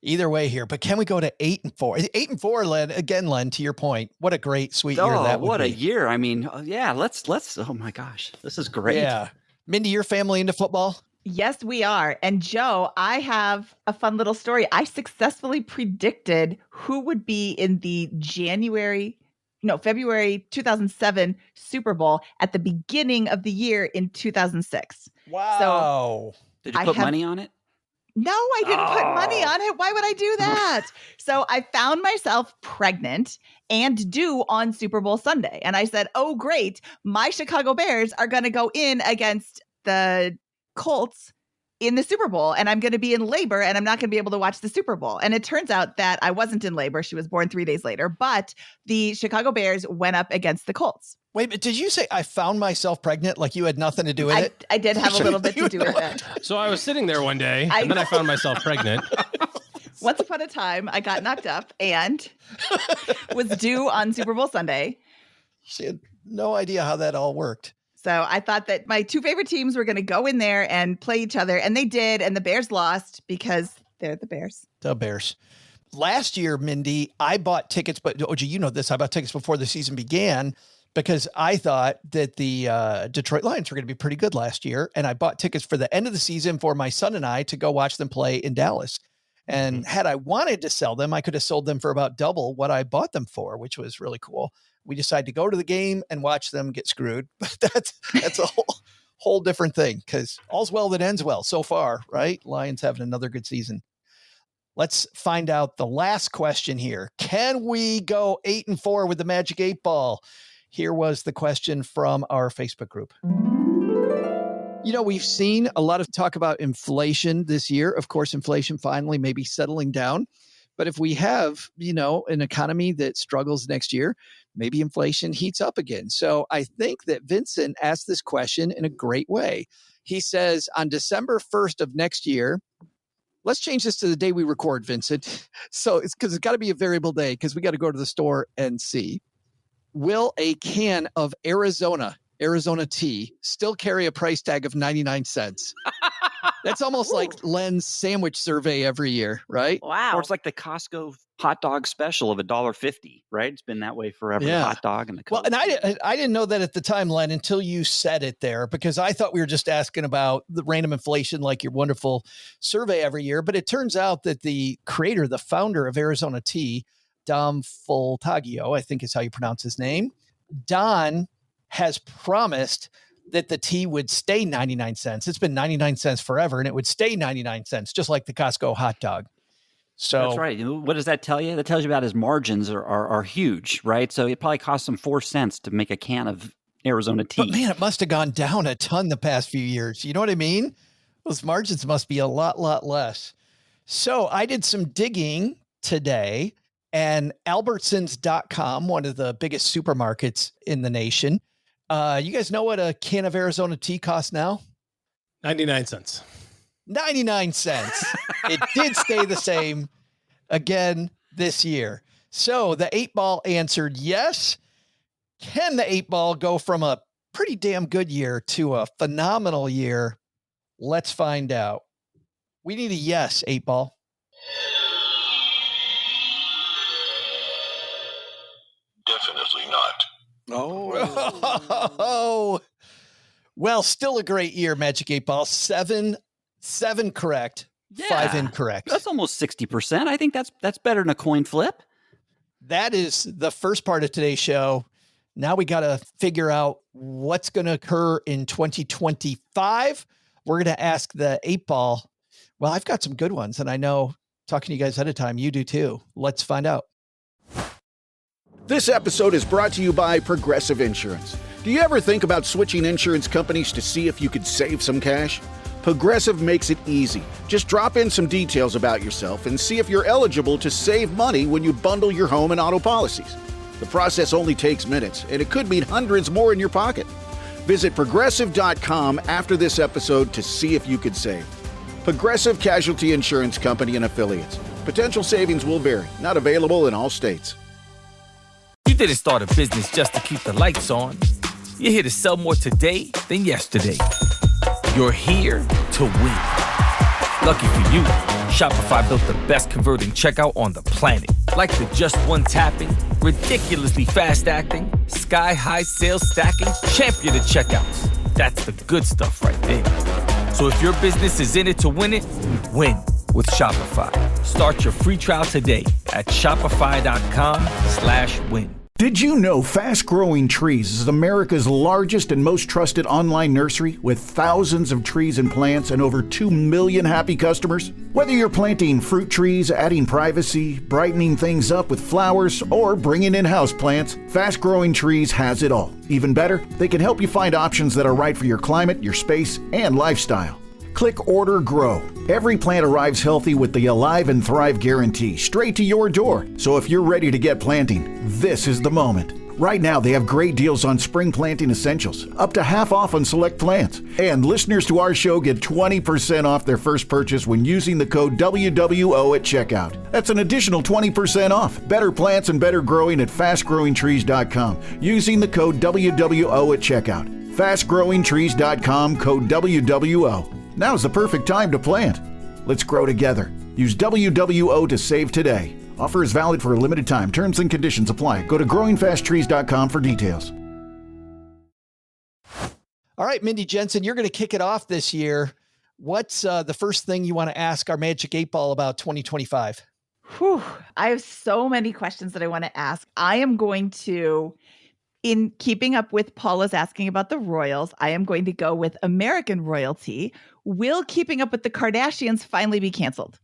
Either way here, but can we go to 8-4? 8-4, Len. Again, Len, to your point, what a great, sweet year that would be. What a year! I mean, yeah. Let's. Oh my gosh, this is great. Yeah, Mindy, your family into football? Yes, we are. And Joe, I have a fun little story. I successfully predicted who would be in the February 2007 Super Bowl at the beginning of the year in 2006. Wow! So did you put money on it? No, I didn't put money on it. Why would I do that? So I found myself pregnant and due on Super Bowl Sunday. And I said, oh, great. My Chicago Bears are going to go in against the Colts in the Super Bowl. And I'm going to be in labor and I'm not going to be able to watch the Super Bowl. And it turns out that I wasn't in labor. She was born 3 days later. But the Chicago Bears went up against the Colts. Wait, but did you say I found myself pregnant like you had nothing to do with it? I did have a little bit to do with it. So I was sitting there one day, and then I found myself pregnant. Once upon a time, I got knocked up and was due on Super Bowl Sunday. She had no idea how that all worked. So I thought that my 2 favorite teams were going to go in there and play each other, and they did, and the Bears lost because they're the Bears. The Bears. Last year, Mindy, I bought tickets, but OG, you know this, I bought tickets before the season began, because I thought that the Detroit Lions were going to be pretty good last year. And I bought tickets for the end of the season for my son and I to go watch them play in Dallas. And had I wanted to sell them, I could have sold them for about double what I bought them for, which was really cool. We decided to go to the game and watch them get screwed. But that's a whole different thing, because all's well that ends well so far, right? Lions having another good season. Let's find out the last question here. Can we go 8-4 with the Magic 8-ball? Here was the question from our Facebook group. You know, we've seen a lot of talk about inflation this year. Of course, inflation finally may be settling down. But if we have, an economy that struggles next year, maybe inflation heats up again. So I think that Vincent asked this question in a great way. He says, on December 1st of next year, let's change this to the day we record, Vincent. So it's because it's got to be a variable day, because we got to go to the store and see. Will a can of Arizona tea still carry a price tag of 99 cents? That's almost like Len's sandwich survey every year, right? Wow. Or it's like the Costco hot dog special of $1.50, right? It's been that way forever. Yeah. The hot dog and the Coke. Well, and I didn't know that at the time, Len, until you said it there, because I thought we were just asking about the random inflation, like your wonderful survey every year. But it turns out that the creator, the founder of Arizona Tea, Dom Foltaggio, I think is how you pronounce his name. Don has promised that the tea would stay 99 cents. It's been 99 cents forever, and it would stay 99 cents, just like the Costco hot dog. So that's right. What does that tell you? That tells you about his margins are huge, right? So it probably costs him 4 cents to make a can of Arizona tea. But man, it must have gone down a ton the past few years. You know what I mean? Those margins must be a lot less. So I did some digging today, and Albertsons.com, one of the biggest supermarkets in the nation. You guys know what a can of Arizona tea costs now? 99 cents. 99 cents. It did stay the same again this year. So the 8-ball answered yes. Can the 8-ball go from a pretty damn good year to a phenomenal year? Let's find out. We need a yes, 8-ball. Definitely not. Oh, Well, still a great year, Magic 8 Ball. Seven correct, 5 incorrect. That's almost 60%. I think that's better than a coin flip. That is the first part of today's show. Now we got to figure out what's going to occur in 2025. We're going to ask the 8 Ball. Well, I've got some good ones, and I know talking to you guys ahead of time, you do too. Let's find out. This episode is brought to you by Progressive Insurance. Do you ever think about switching insurance companies to see if you could save some cash? Progressive makes it easy. Just drop in some details about yourself and see if you're eligible to save money when you bundle your home and auto policies. The process only takes minutes, and it could mean hundreds more in your pocket. Visit Progressive.com after this episode to see if you could save. Progressive Casualty Insurance Company and Affiliates. Potential savings will vary. Not available in all states. You didn't start a business just to keep the lights on. You're here to sell more today than yesterday. You're here to win. Lucky for you, Shopify built the best converting checkout on the planet. Like the just one tapping, ridiculously fast acting, sky-high sales stacking, champion of checkouts. That's the good stuff right there. So if your business is in it to win it, win with Shopify. Start your free trial today at shopify.com/win. Did you know Fast Growing Trees is America's largest and most trusted online nursery with thousands of trees and plants and over 2 million happy customers? Whether you're planting fruit trees, adding privacy, brightening things up with flowers, or bringing in houseplants, Fast Growing Trees has it all. Even better, they can help you find options that are right for your climate, your space, and lifestyle. Click Order Grow. Every plant arrives healthy with the Alive and Thrive guarantee straight to your door. So if you're ready to get planting, this is the moment. Right now, they have great deals on spring planting essentials, up to half off on select plants. And listeners to our show get 20% off their first purchase when using the code WWO at checkout. That's an additional 20% off. Better plants and better growing at fastgrowingtrees.com using the code WWO at checkout. Fastgrowingtrees.com, code WWO. Now's the perfect time to plant. Let's grow together. Use WWO to save today. Offer is valid for a limited time. Terms and conditions apply. Go to growingfasttrees.com for details. All right, Mindy Jensen, you're going to kick it off this year. What's the first thing you want to ask our Magic 8 Ball about 2025? Whew. I have so many questions that I want to ask. I am going to, in keeping up with Paula's asking about the royals, I am going to go with American royalty. Will Keeping Up with the Kardashians finally be canceled?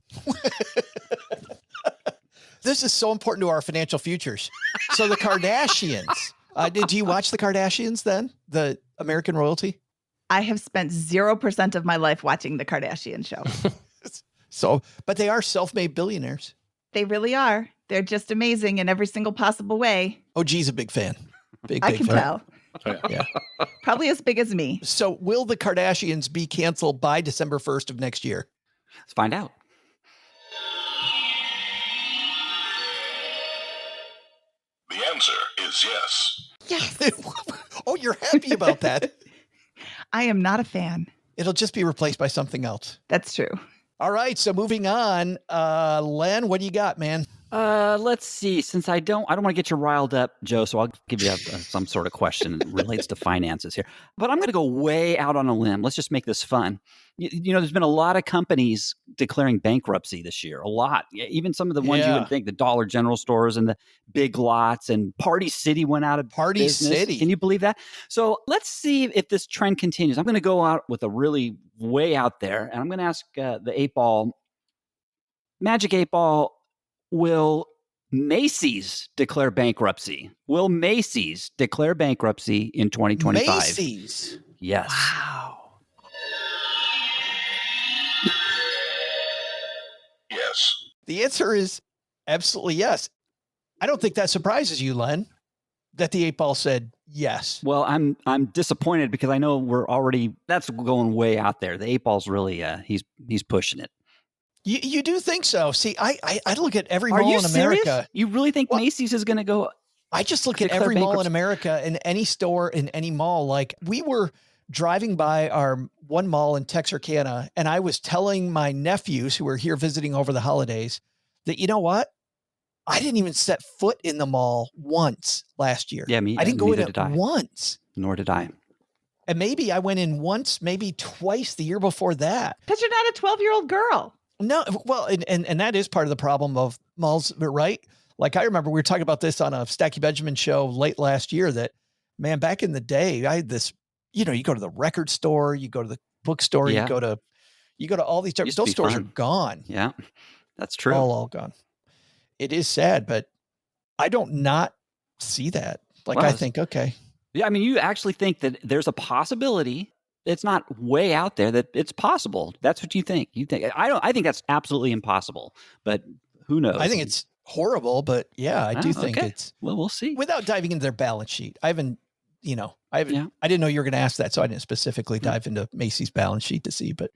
This is so important to our financial futures. So the Kardashians, did you watch the Kardashians then? The American royalty? I have spent 0% of my life watching the Kardashian show. But they are self-made billionaires. They really are. They're just amazing in every single possible way. Oh, geez, a big fan. Big I can fan. tell. Yeah. Probably as big as me. So will the Kardashians be canceled by December 1st of next year? Let's find out. The answer is yes. Yes. Oh, you're happy about that. I am not a fan. It'll just be replaced by something else. That's true. All right. So moving on, Len, what do you got, man? Let's see. Since I don't want to get you riled up, Joe, so I'll give you some sort of question that relates to finances here. But I'm going to go way out on a limb. Let's just make this fun. You know, there's been a lot of companies declaring bankruptcy this year. A lot. Even some of the ones you would think, the Dollar General stores and the Big Lots, and Party City went out of business. City. Can you believe that? So let's see if this trend continues. I'm going to go out with a really way out there, and I'm going to ask the 8 Ball, Magic 8 Ball, will Macy's declare bankruptcy? Will Macy's declare bankruptcy in 2025? Macy's? Yes. Wow. Yes. The answer is absolutely yes. I don't think that surprises you, Len, that the 8 Ball said yes. Well, I'm disappointed because I know that's going way out there. The 8 Ball's really he's pushing it. You do think so? See, I look at every Are mall you in serious? America. You really think Macy's is going to go? I just look at every mall in America, and any store in any mall. Like, we were driving by our one mall in Texarkana, and I was telling my nephews who were here visiting over the holidays that, you know what? I didn't even set foot in the mall once last year. Yeah, I didn't go in it once. Nor did I. And maybe I went in once, maybe twice the year before that. Because you're not a 12-year-old girl. No, well, and that is part of the problem of malls, right? Like I remember we were talking about this on a Stacky Benjamin show late last year that, man, back in the day, I had this, you go to the record store, you go to the bookstore, you go to all these, those stores are gone. Yeah, that's true. All gone. It is sad, but I don't not see that. Like, I think, okay. Yeah, I mean, you actually think that there's a possibility. It's not way out there that it's possible. That's what you think. I think that's absolutely impossippable, but who knows? I think it's horrible, but yeah, I do think it's. Well, we'll see. Without diving into their balance sheet. I didn't know you were going to ask that, so I didn't specifically dive into Macy's balance sheet to see, but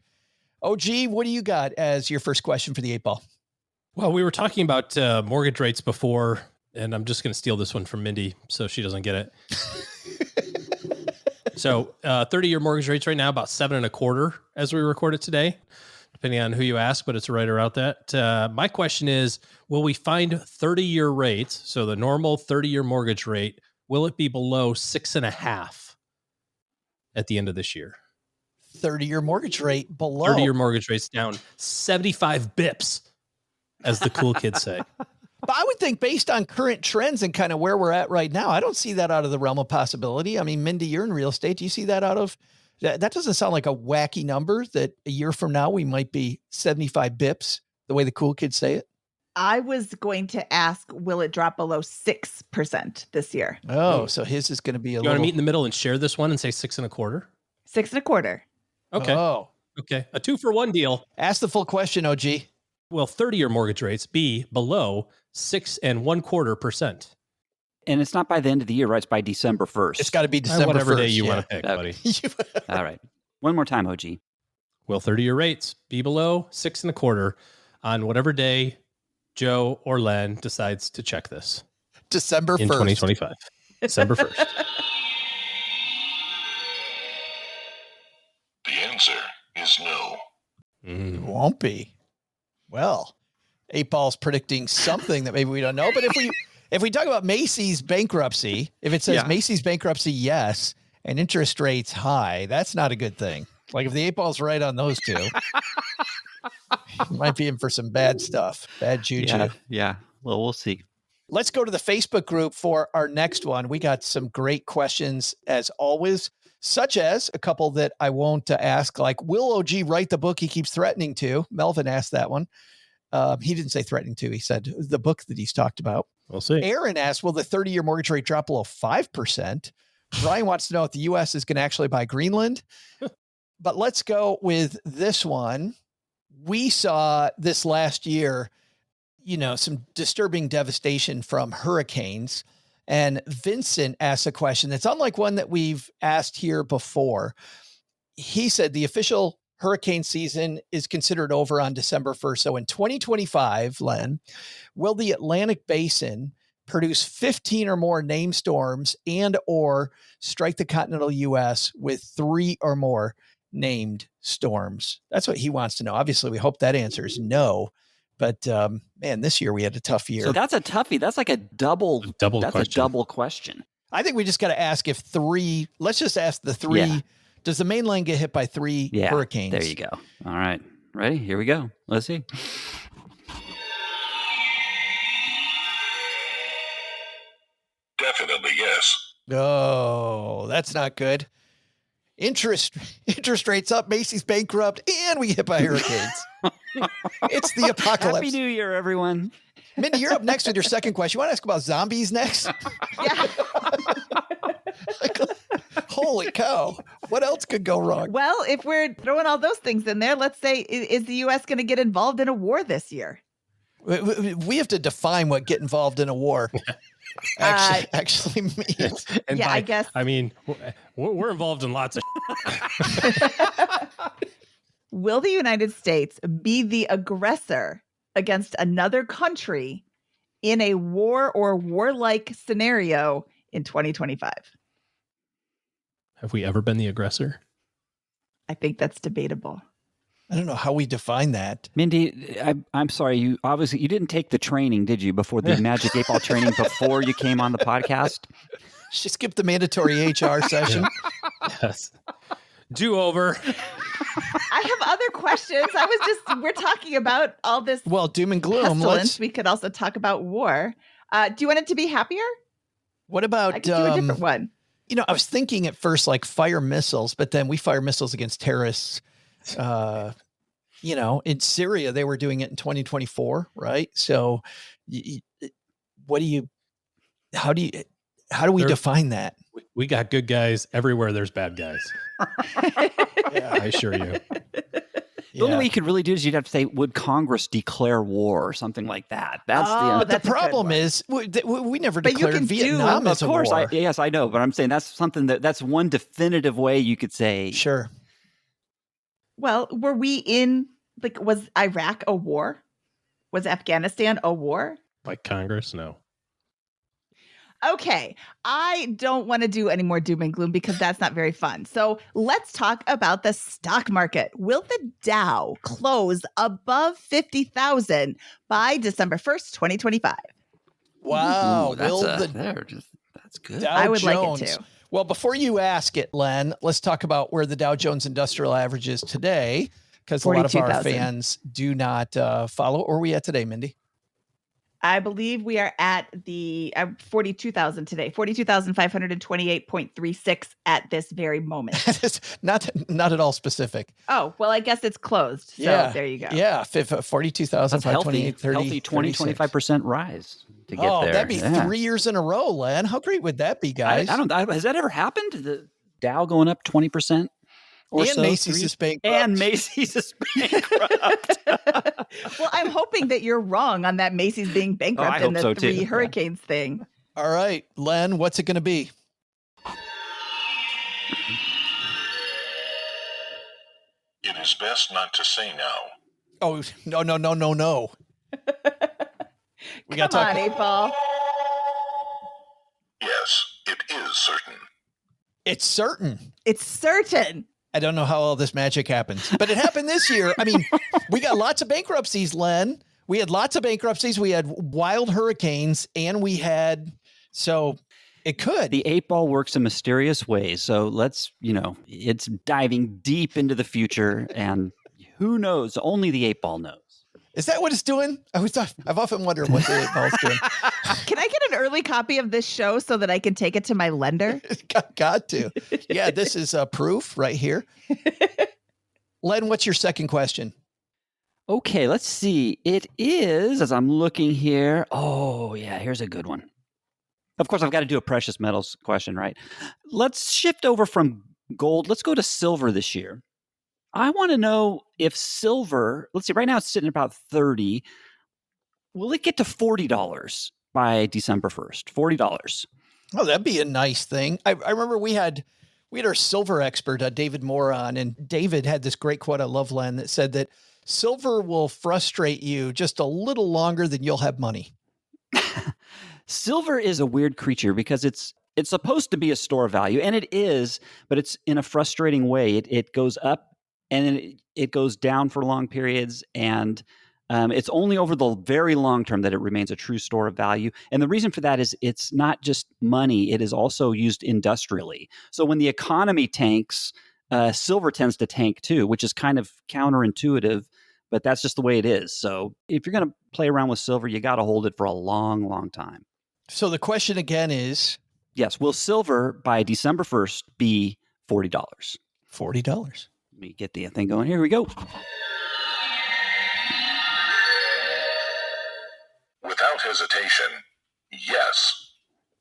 OG, what do you got as your first question for the 8 Ball? Well, we were talking about mortgage rates before, and I'm just going to steal this one from Mindy so she doesn't get it. So 30-year mortgage rates right now, about 7.25 as we record it today, depending on who you ask, but it's right around that. My question is, will we find 30-year rates, so the normal 30-year mortgage rate, will it be below 6.5 at the end of this year? 30-year mortgage rate below. 30-year mortgage rates down 75 bips, as the cool kids say. But I would think based on current trends and kind of where we're at right now, I don't see that out of the realm of possibility. I mean, Mindy, you're in real estate. Do you see that out of that? That doesn't sound like a wacky number that a year from now we might be 75 bips, the way the cool kids say it. I was going to ask, will it drop below 6% this year? Oh, so his is going to be You want to meet in the middle and share this one and say 6.25? 6.25. Okay. Oh, okay. A 2-for-1 deal. Ask the full question, OG. Will 30-year mortgage rates be below 6.25%? And it's not by the end of the year, right? It's by December 1st. It's got to be December whatever 1st. Day you want to pick, buddy. All right. One more time, OG. Will 30-year rates be below 6.25 on whatever day Joe or Len decides to check this? December 1st. In 2025. December 1st. The answer is no. It won't be. Well, 8 Ball's predicting something that maybe we don't know. But if we talk about Macy's bankruptcy, if it says Macy's bankruptcy, yes, and interest rates high, that's not a good thing. Like if the 8 Ball's right on those two, might be in for some bad stuff, bad juju. Yeah. Well, we'll see. Let's go to the Facebook group for our next one. We got some great questions as always, such as a couple that I won't ask, like, will OG write the book he keeps threatening to? Melvin asked that one. He didn't say threatening to. He said the book that he's talked about. We'll see. Aaron asked, will the 30-year mortgage rate drop below 5%? Brian wants to know if the U.S. is going to actually buy Greenland. But let's go with this one. We saw this last year, some disturbing devastation from hurricanes. And Vincent asked a question that's unlike one that we've asked here before. He said the official hurricane season is considered over on December 1st. So in 2025, Len, will the Atlantic Basin produce 15 or more named storms and or strike the continental U.S. with 3 or more named storms? That's what he wants to know. Obviously, we hope that answer is no. But man, this year we had a tough year. So that's a toughie. That's like a double question. I think we just got to ask if 3, let's just ask the 3. Yeah. Does the mainland get hit by 3 hurricanes? There you go. All right. Ready? Here we go. Let's see. Definitely yes. Oh, that's not good. Interest rates up, Macy's bankrupt, and we get hit by hurricanes. It's the apocalypse. Happy New Year, everyone. Mindy, you're up next with your second question. You want to ask about zombies next? Yeah. Holy cow. What else could go wrong? Well, if we're throwing all those things in there, let's say, is the U.S. going to get involved in a war this year? We have to define what get involved in a war actually means. And I guess. I mean, we're involved in lots of Will the United States be the aggressor against another country in a war or warlike scenario in 2025? Have we ever been the aggressor? I think that's debatable. I don't know how we define that. Mindy, I'm sorry. You didn't take the training, did you, before the Magic 8 Ball training before you came on the podcast? She skipped the mandatory HR session. Yes. Do over. I have other questions. We're talking about all this. Well, doom and gloom. Pestilence. We could also talk about war. Do you want it to be happier? What about I could do a different one. I was thinking at first like fire missiles, but then we fire missiles against terrorists. In Syria, they were doing it in 2024, right? So how do we define that? We got good guys everywhere. There's bad guys. Yeah, I assure you. The only way you could really do it is you'd have to say, would Congress declare war or something like that? But the problem is we never declared Vietnam as a war. Of course, yes, I know. But I'm saying that's something that's one definitive way you could say. Sure. Well, were we in, was Iraq a war? Was Afghanistan a war? By Congress? No. Okay, I don't want to do any more doom and gloom because that's not very fun. So let's talk about the stock market. Will the Dow close above 50,000 by December 1st, 2025? Wow. Ooh, that's good. Dow I would Jones. like it too. Well, before you ask it, Len, let's talk about where the Dow Jones Industrial Average is today, because a lot of our fans do not follow. Or are we at today, Mindy? I believe we are at the 42,000 today, 42,528.36 at this very moment. not at all specific. Oh, well, I guess it's closed. So there you go. Yeah, 42,528.30. Healthy 20-25% rise to get there. That'd be 3 years in a row, Len. How great would that be, guys? Has that ever happened? The Dow going up 20%? Macy's is bankrupt. And Macy's is bankrupt. Well, I'm hoping that you're wrong on that Macy's being bankrupt and the three hurricanes thing. All right, Len, what's it going to be? It is best not to say now. Oh, no. Come on, 8-Ball. Yes, it is certain. It's certain. It's certain. I don't know how all this magic happens, but it happened this year. I mean, we got lots of bankruptcies, Len. We had lots of bankruptcies. We had wild hurricanes, and so it could. The 8-Ball works in mysterious ways. So let's, it's diving deep into the future, and who knows? Only the 8-Ball knows. Is that what it's doing? I've often wondered what the 8-Ball's doing. Can I get an early copy of this show so that I can take it to my lender? Got to. Yeah, this is proof right here. Len, what's your second question? Okay, let's see. It is, as I'm looking here. Oh, yeah, here's a good one. Of course, I've got to do a precious metals question, right? Let's shift over from gold. Let's go to silver this year. I want to know if silver, let's see, right now it's sitting at about 30. Will it get to $40 by December 1st? $40. Oh, that'd be a nice thing. I remember we had our silver expert, David Moore, on, and David had this great quote, I love, Len, that said that silver will frustrate you just a little longer than you'll have money. Silver is a weird creature because it's supposed to be a store of value, and it is, but it's in a frustrating way. It goes up and it goes down for long periods, and it's only over the very long term that it remains a true store of value. And the reason for that is it's not just money, it is also used industrially. So when the economy tanks, silver tends to tank too, which is kind of counterintuitive, but that's just the way it is. So if you're going to play around with silver, you got to hold it for a long, long time. So the question again is? Yes, will silver by December 1st be $40? $40. Let me get the thing going. Here we go. Without hesitation, yes.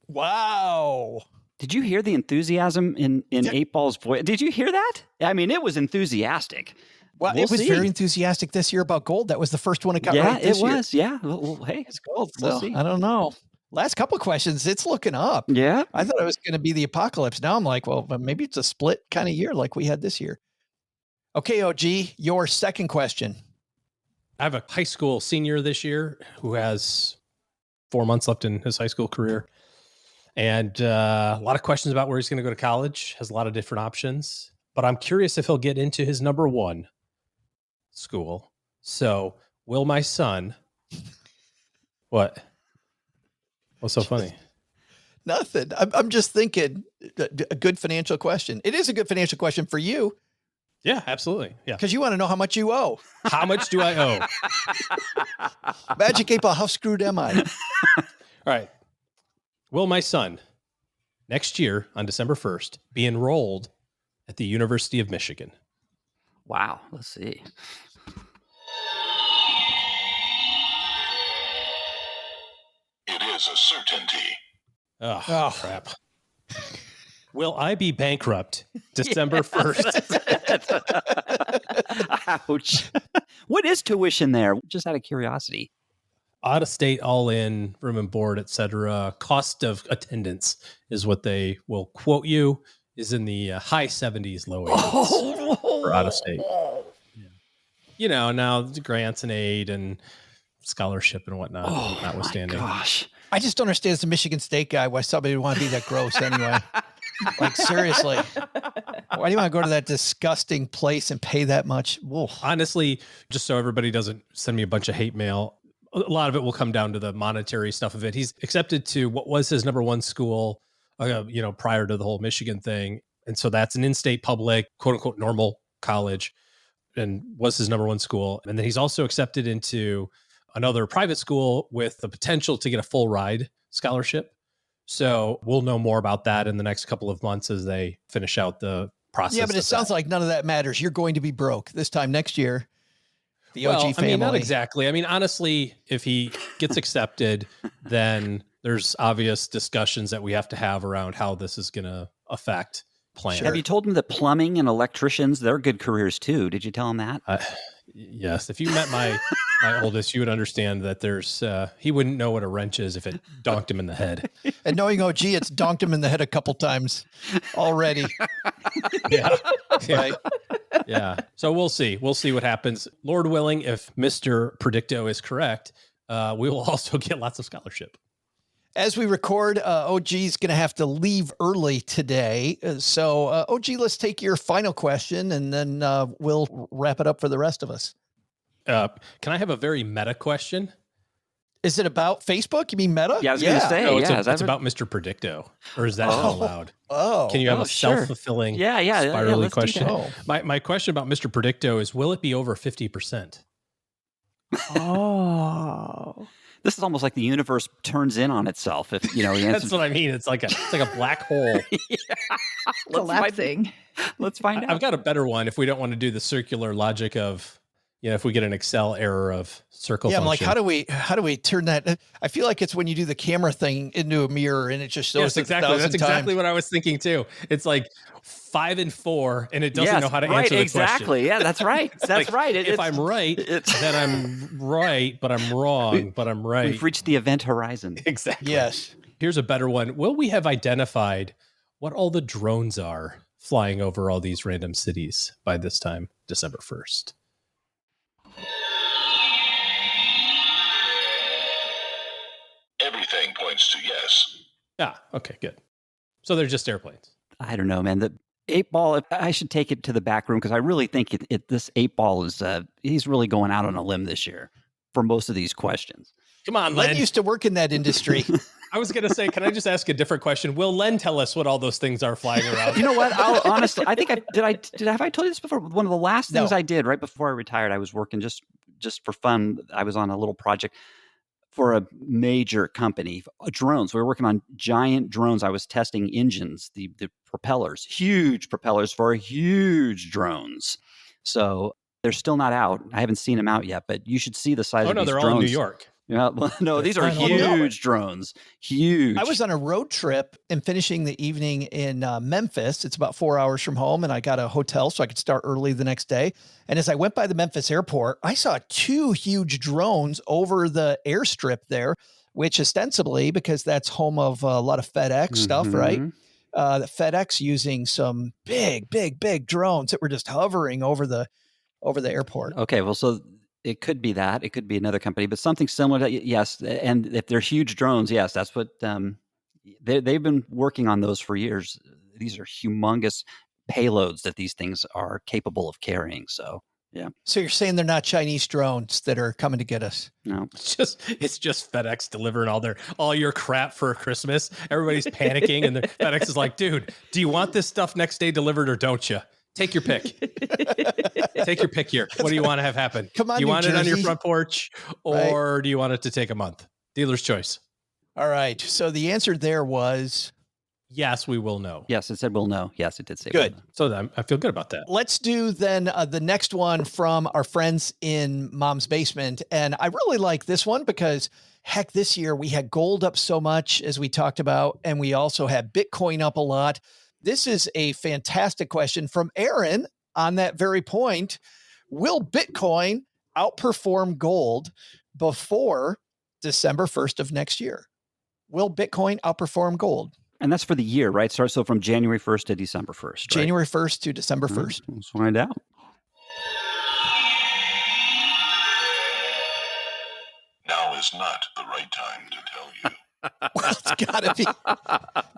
Wow. Did you hear the enthusiasm in 8-Ball's voice? Did you hear that? I mean, it was enthusiastic. Well, it was very enthusiastic this year about gold. That was the first one it got right this year. Yeah, it was. Yeah. Well, hey, it's gold. We'll see. I don't know. Last couple of questions, it's looking up. Yeah. I thought it was going to be the apocalypse. Now I'm like, well, maybe it's a split kind of year like we had this year. Okay, OG, your second question. I have a high school senior this year who has 4 months left in his high school career. And a lot of questions about where he's going to go to college, has a lot of different options. But I'm curious if he'll get into his number one school. So will my son... What? What's so funny? Nothing. I'm just thinking a good financial question. It is a good financial question for you. Yeah, absolutely. Yeah. Because you want to know how much you owe. How much do I owe? Magic 8 Ball, how screwed am I? All right. Will my son next year on December 1st be enrolled at the University of Michigan? Wow. Let's see. It is a certainty. Oh, crap. Will I be bankrupt December 1st? Ouch. What is tuition there? Just out of curiosity. Out of state, all in, room and board, etc. Cost of attendance is what they will quote you, is in the high 70s, low 80s for out of state. Yeah. Now the grants and aid and scholarship and whatnot, notwithstanding. Gosh. I just don't understand as a Michigan State guy why somebody would want to be that gross anyway. Like, seriously. Why do you want to go to that disgusting place and pay that much? Whoa. Honestly, just so everybody doesn't send me a bunch of hate mail, a lot of it will come down to the monetary stuff of it. He's accepted to what was his number one school, prior to the whole Michigan thing. And so that's an in-state public, quote unquote, normal college, and was his number one school. And then he's also accepted into another private school with the potential to get a full ride scholarship. So we'll know more about that in the next couple of months as they finish out the process. Yeah, but it sounds like none of that matters. You're going to be broke this time next year. The OG family. I mean, not exactly. I mean, honestly, if he gets accepted, then there's obvious discussions that we have to have around how this is going to affect plans. Sure. Have you told him that plumbing and electricians, they're good careers too? Did you tell him that? Yes. If you met my oldest, you would understand that there's he wouldn't know what a wrench is if it donked him in the head. And knowing OG, it's donked him in the head a couple times already. Yeah. Right. Yeah. So we'll see. We'll see what happens. Lord willing, if Mr. Predicto is correct, we will also get lots of scholarship. As we record, OG is going to have to leave early today. So, OG, let's take your final question, and then we'll wrap it up for the rest of us. Can I have a very meta question? Is it about Facebook? You mean Meta? Yeah, I was going to say. No, it's about Mr. Predicto. Or is that not allowed? Oh. Can you have a self-fulfilling spirally question? Oh. My question about Mr. Predicto is, will it be over 50%? Oh. This is almost like the universe turns in on itself. If the answer. That's what I mean. It's like a black hole. Collapsing. Let's find out. I've got a better one if we don't want to do the circular logic of, if we get an Excel error of circle function. I'm like, how do we turn that? I feel like it's when you do the camera thing into a mirror and it just shows Yes, exactly. That's exactly what I was thinking too. It's like 5 and 4, and it doesn't know how to answer the exactly. question. Yeah, that's right. That's right. If I'm right, then I'm right, but I'm wrong, but I'm right. We've reached the event horizon. Exactly. Yes. Here's a better one. Will we have identified what all the drones are flying over all these random cities by this time, December 1st? Everything points to yes. Ah, okay, good. So they're just airplanes. I don't know, man. The 8 Ball, I should take it to the back room because I really think this 8 Ball is, he's really going out on a limb this year for most of these questions. Come on, Len. Len used to work in that industry. I was going to say, can I just ask a different question? Will Len tell us what all those things are flying around? You know what? I'll honestly, I think have I told you this before? One of the last things I did right before I retired, I was working just for fun. I was on a little project for a major company, drones. We were working on giant drones. I was testing engines, the propellers, huge propellers for huge drones. So they're still not out. I haven't seen them out yet, but you should see the size of these drones. Oh, no, they're all in New York. Yeah, well, no, these are huge drones. Huge. I was on a road trip and finishing the evening in Memphis. It's about 4 hours from home, and I got a hotel so I could start early the next day. And as I went by the Memphis airport, I saw 2 huge drones over the airstrip there, which ostensibly, because that's home of a lot of FedEx stuff, right? The FedEx using some big drones that were just hovering over the airport. Okay, well, so it could be that. It could be another company, but something similar to, yes. And if they're huge drones, yes, that's what they've been working on those for years. These are humongous payloads that these things are capable of carrying. So Yeah. So you're saying they're not Chinese drones that are coming to get us? No. It's just FedEx delivering all your crap for Christmas. Everybody's panicking, and the FedEx is like, dude, do you want this stuff next day delivered or don't you? Take your pick. Take your pick here. What do you want to have happen? Come on, do you New want it on your Jersey? front porch, or do you want it to take a month? Dealer's choice. All right. So the answer there was yes, we will know. Yes, it said we'll know. Yes, it did say good. So I feel good about that. Let's do then the next one from our friends in Mom's Basement. And I really like this one because, heck, this year we had gold up so much, as we talked about, and we also had Bitcoin up a lot. This is a fantastic question from Aaron on that very point. Will Bitcoin outperform gold before December 1st of next year? Will Bitcoin outperform gold? And that's for the year, right? So from January 1st to December 1st. Right? January 1st to December 1st. Let's find out. Now is not the right time to tell you. Well, it's gotta be.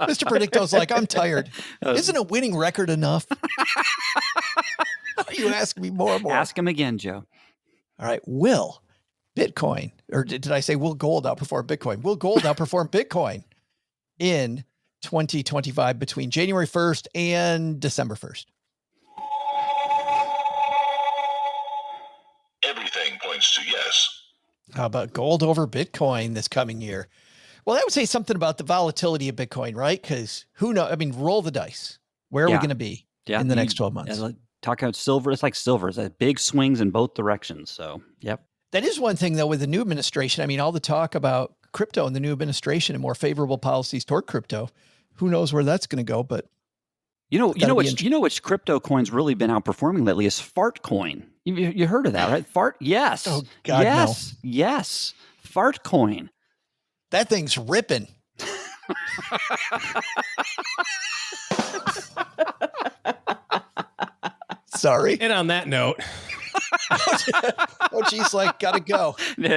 Mr. Predicto's like, I'm tired. Isn't a winning record enough? You ask me more and more. Ask him again, Joe. All right. Will Bitcoin, or did I say will gold outperform Bitcoin? Will gold outperform Bitcoin in 2025 between January 1st and December 1st? Everything points to yes. How about gold over Bitcoin this coming year? Well, that would say something about the volatility of Bitcoin, right? Because who knows? I mean, roll the dice. Where are we going to be in the next 12 months? Talk about silver. It's like silver. It's big swings in both directions. So, yep. That is one thing, though, with the new administration. I mean, all the talk about crypto and the new administration and more favorable policies toward crypto. Who knows where that's going to go? But you know which crypto coin's really been outperforming lately is fart coin. You heard of that, right? Fart, yes. Oh God, yes, no. Yes, fart coin. That thing's ripping. Sorry. And on that note. Oh, geez, like, gotta go.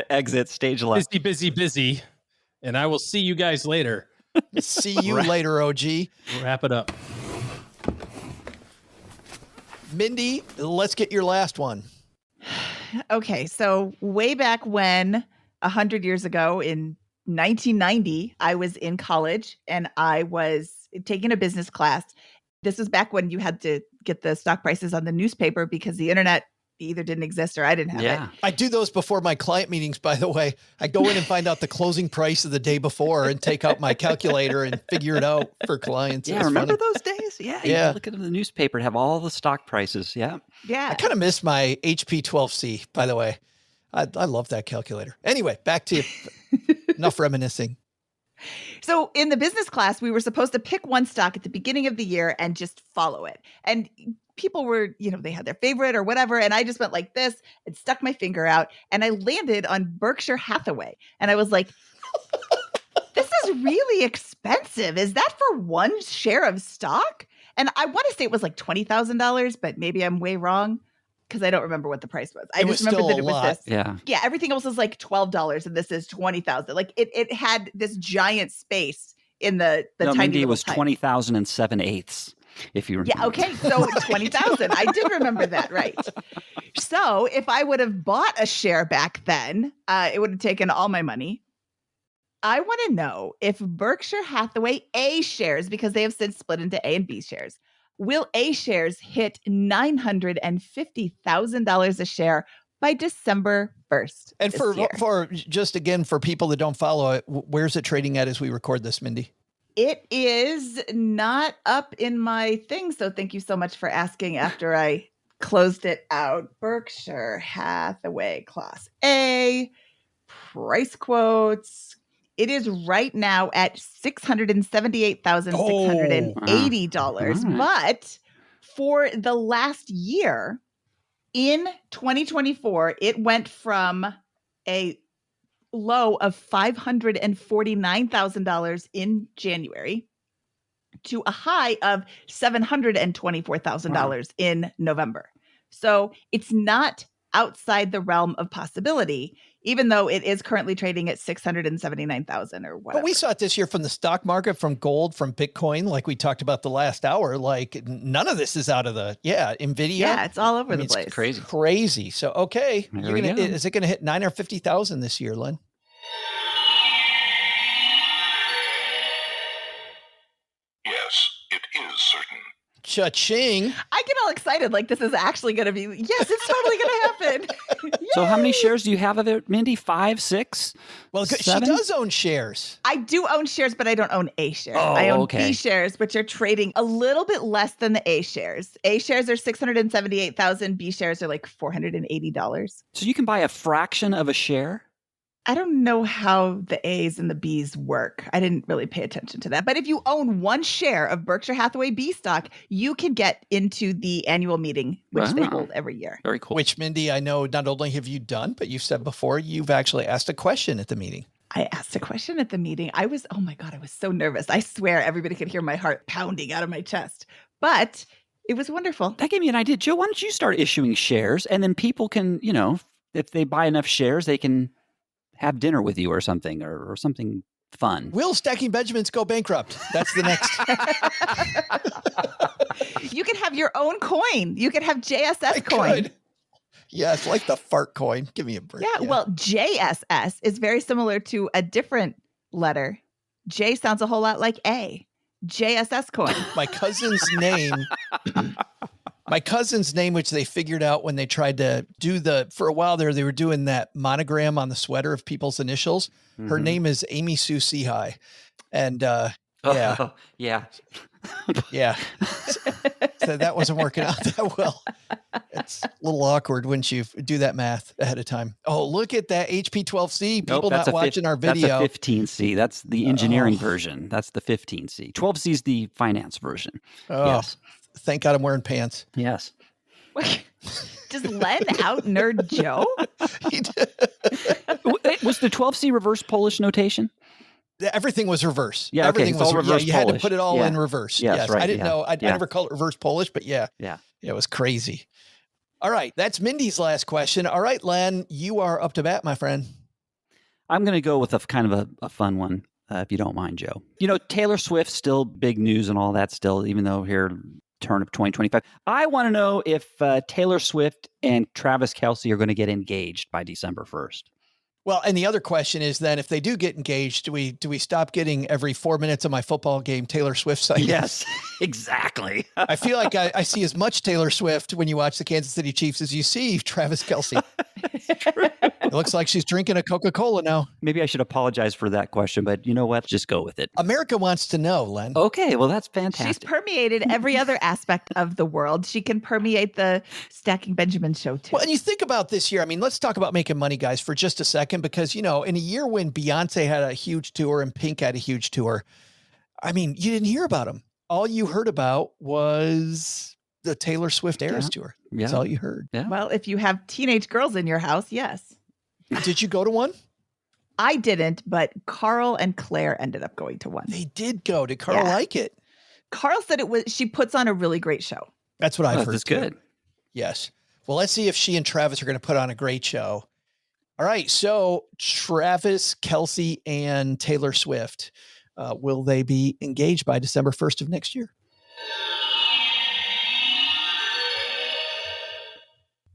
Exit stage left. Busy. And I will see you guys later. See you later, OG. Wrap it up. Mindy, let's get your last one. Okay, so way back when, 100 years ago in 1990, I was in college and I was taking a business class. This was back when you had to get the stock prices on the newspaper because the internet either didn't exist or I didn't have it. I do those before my client meetings, by the way. I go in and find out the closing price of the day before and take out my calculator and figure it out for clients. Yeah, remember those days? Yeah. You look at the newspaper and have all the stock prices. Yeah. Yeah. I kind of miss my HP 12C, by the way. I love that calculator. Anyway, back to you. Enough reminiscing. So in the business class, we were supposed to pick one stock at the beginning of the year and just follow it. And people were, they had their favorite or whatever. And I just went like this and stuck my finger out and I landed on Berkshire Hathaway. And I was like, this is really expensive. Is that for one share of stock? And I want to say it was like $20,000, but maybe I'm way wrong because I don't remember what the price was. I just remember that it was this. Yeah. Yeah. Everything else is like $12 and this is $20,000. Like it had this giant space in the tiny Mindy, it was type. 20,007/8. If you remember. Yeah, okay. So 20,000. I did remember that, right. So if I would have bought a share back then, it would have taken all my money. I want to know if Berkshire Hathaway A shares, because they have since split into A and B shares, will A shares hit $950,000 a share by December 1st? And for just again, for people that don't follow it, where's it trading at as we record this, Mindy? It is not up in my thing. So thank you so much for asking after I closed it out. Berkshire Hathaway Class A, price quotes. It is right now at $678,680. But for the last year, in 2024, it went from a low of $549,000 in January to a high of $724,000 in November. So it's not outside the realm of possibility. even though it is currently trading at 679,000 or whatever. But we saw it this year from the stock market, from gold, from Bitcoin, like we talked about the last hour. Like none of this is out of the, Nvidia. Yeah, it's all over the place. It's crazy. So, okay. Is it going to hit 950,000 this year, Len? Yes, it is certain. Cha-ching. I get all excited like this is actually going to be, yes, it's totally going to happen. So how many shares do you have of it, Mindy? 5, 6? Well, 7? She does own shares. I do own shares, but I don't own A shares. Oh, I own okay. B shares, which are trading a little bit less than the A shares. A shares are 678,000. B shares are like $480. So you can buy a fraction of a share? I don't know how the A's and the B's work. I didn't really pay attention to that. But if you own one share of Berkshire Hathaway B stock, you can get into the annual meeting, which they hold every year. Very cool. Which, Mindy, I know not only have you done, but you've said before, you've actually asked a question at the meeting. I asked a question at the meeting. I was so nervous. I swear everybody could hear my heart pounding out of my chest. But it was wonderful. That gave me an idea. Joe, why don't you start issuing shares, and then people can, if they buy enough shares, they can have dinner with you or something, or something fun. Will Stacking Benjamins go bankrupt? That's the next. You can have your own coin. You can have JSS coin. Yeah, it's like the fart coin. Give me a break. Yeah, well, JSS is very similar to a different letter. J sounds a whole lot like A. JSS coin. My cousin's name, which they figured out when they tried to do for a while there, they were doing that monogram on the sweater of people's initials. Mm-hmm. Her name is Amy Sue Seahigh. And yeah. Yeah. So that wasn't working out that well. It's a little awkward when you do that math ahead of time. Oh, look at that HP12C. People not watching our video. That's a 15C. That's the engineering version. That's the 15C. 12C is the finance version. Oh, yes. Thank God I'm wearing pants. Yes. Does Len out nerd Joe? Was the 12C reverse Polish notation? Everything was reverse. Yeah, everything was reverse. You had to put it all in reverse. Yes, right. I didn't know. I never called it reverse Polish, but yeah, it was crazy. All right, that's Mindy's last question. All right, Len, you are up to bat, my friend. I'm going to go with a kind of a fun one, if you don't mind, Joe. Taylor Swift, still big news and all that still, even though here, turn of 2025. I want to know if Taylor Swift and Travis Kelce are going to get engaged by December 1st. Well, and the other question is then, if they do get engaged, do we stop getting every 4 minutes of my football game Taylor Swift sightings? Yes, exactly. I feel like I see as much Taylor Swift when you watch the Kansas City Chiefs as you see Travis Kelce. It looks like she's drinking a Coca-Cola now. Maybe I should apologize for that question, but you know what? Just go with it. America wants to know, Len. Okay, well, that's fantastic. She's permeated every other aspect of the world. She can permeate the Stacking Benjamin show, too. Well, and you think about this year. I mean, let's talk about making money, guys, for just a second, because, in a year when Beyonce had a huge tour and Pink had a huge tour, I mean, you didn't hear about them. All you heard about was the Taylor Swift Eras tour. That's all you heard. Yeah. Well, if you have teenage girls in your house, yes. Did you go to one? I didn't, but Carl and Claire ended up going to one. They did go. Did Carl like it? Carl said she puts on a really great show. That's what I've heard. That's good. Yes. Well, let's see if she and Travis are going to put on a great show. All right. So Travis, Kelce, and Taylor Swift, will they be engaged by December 1st of next year?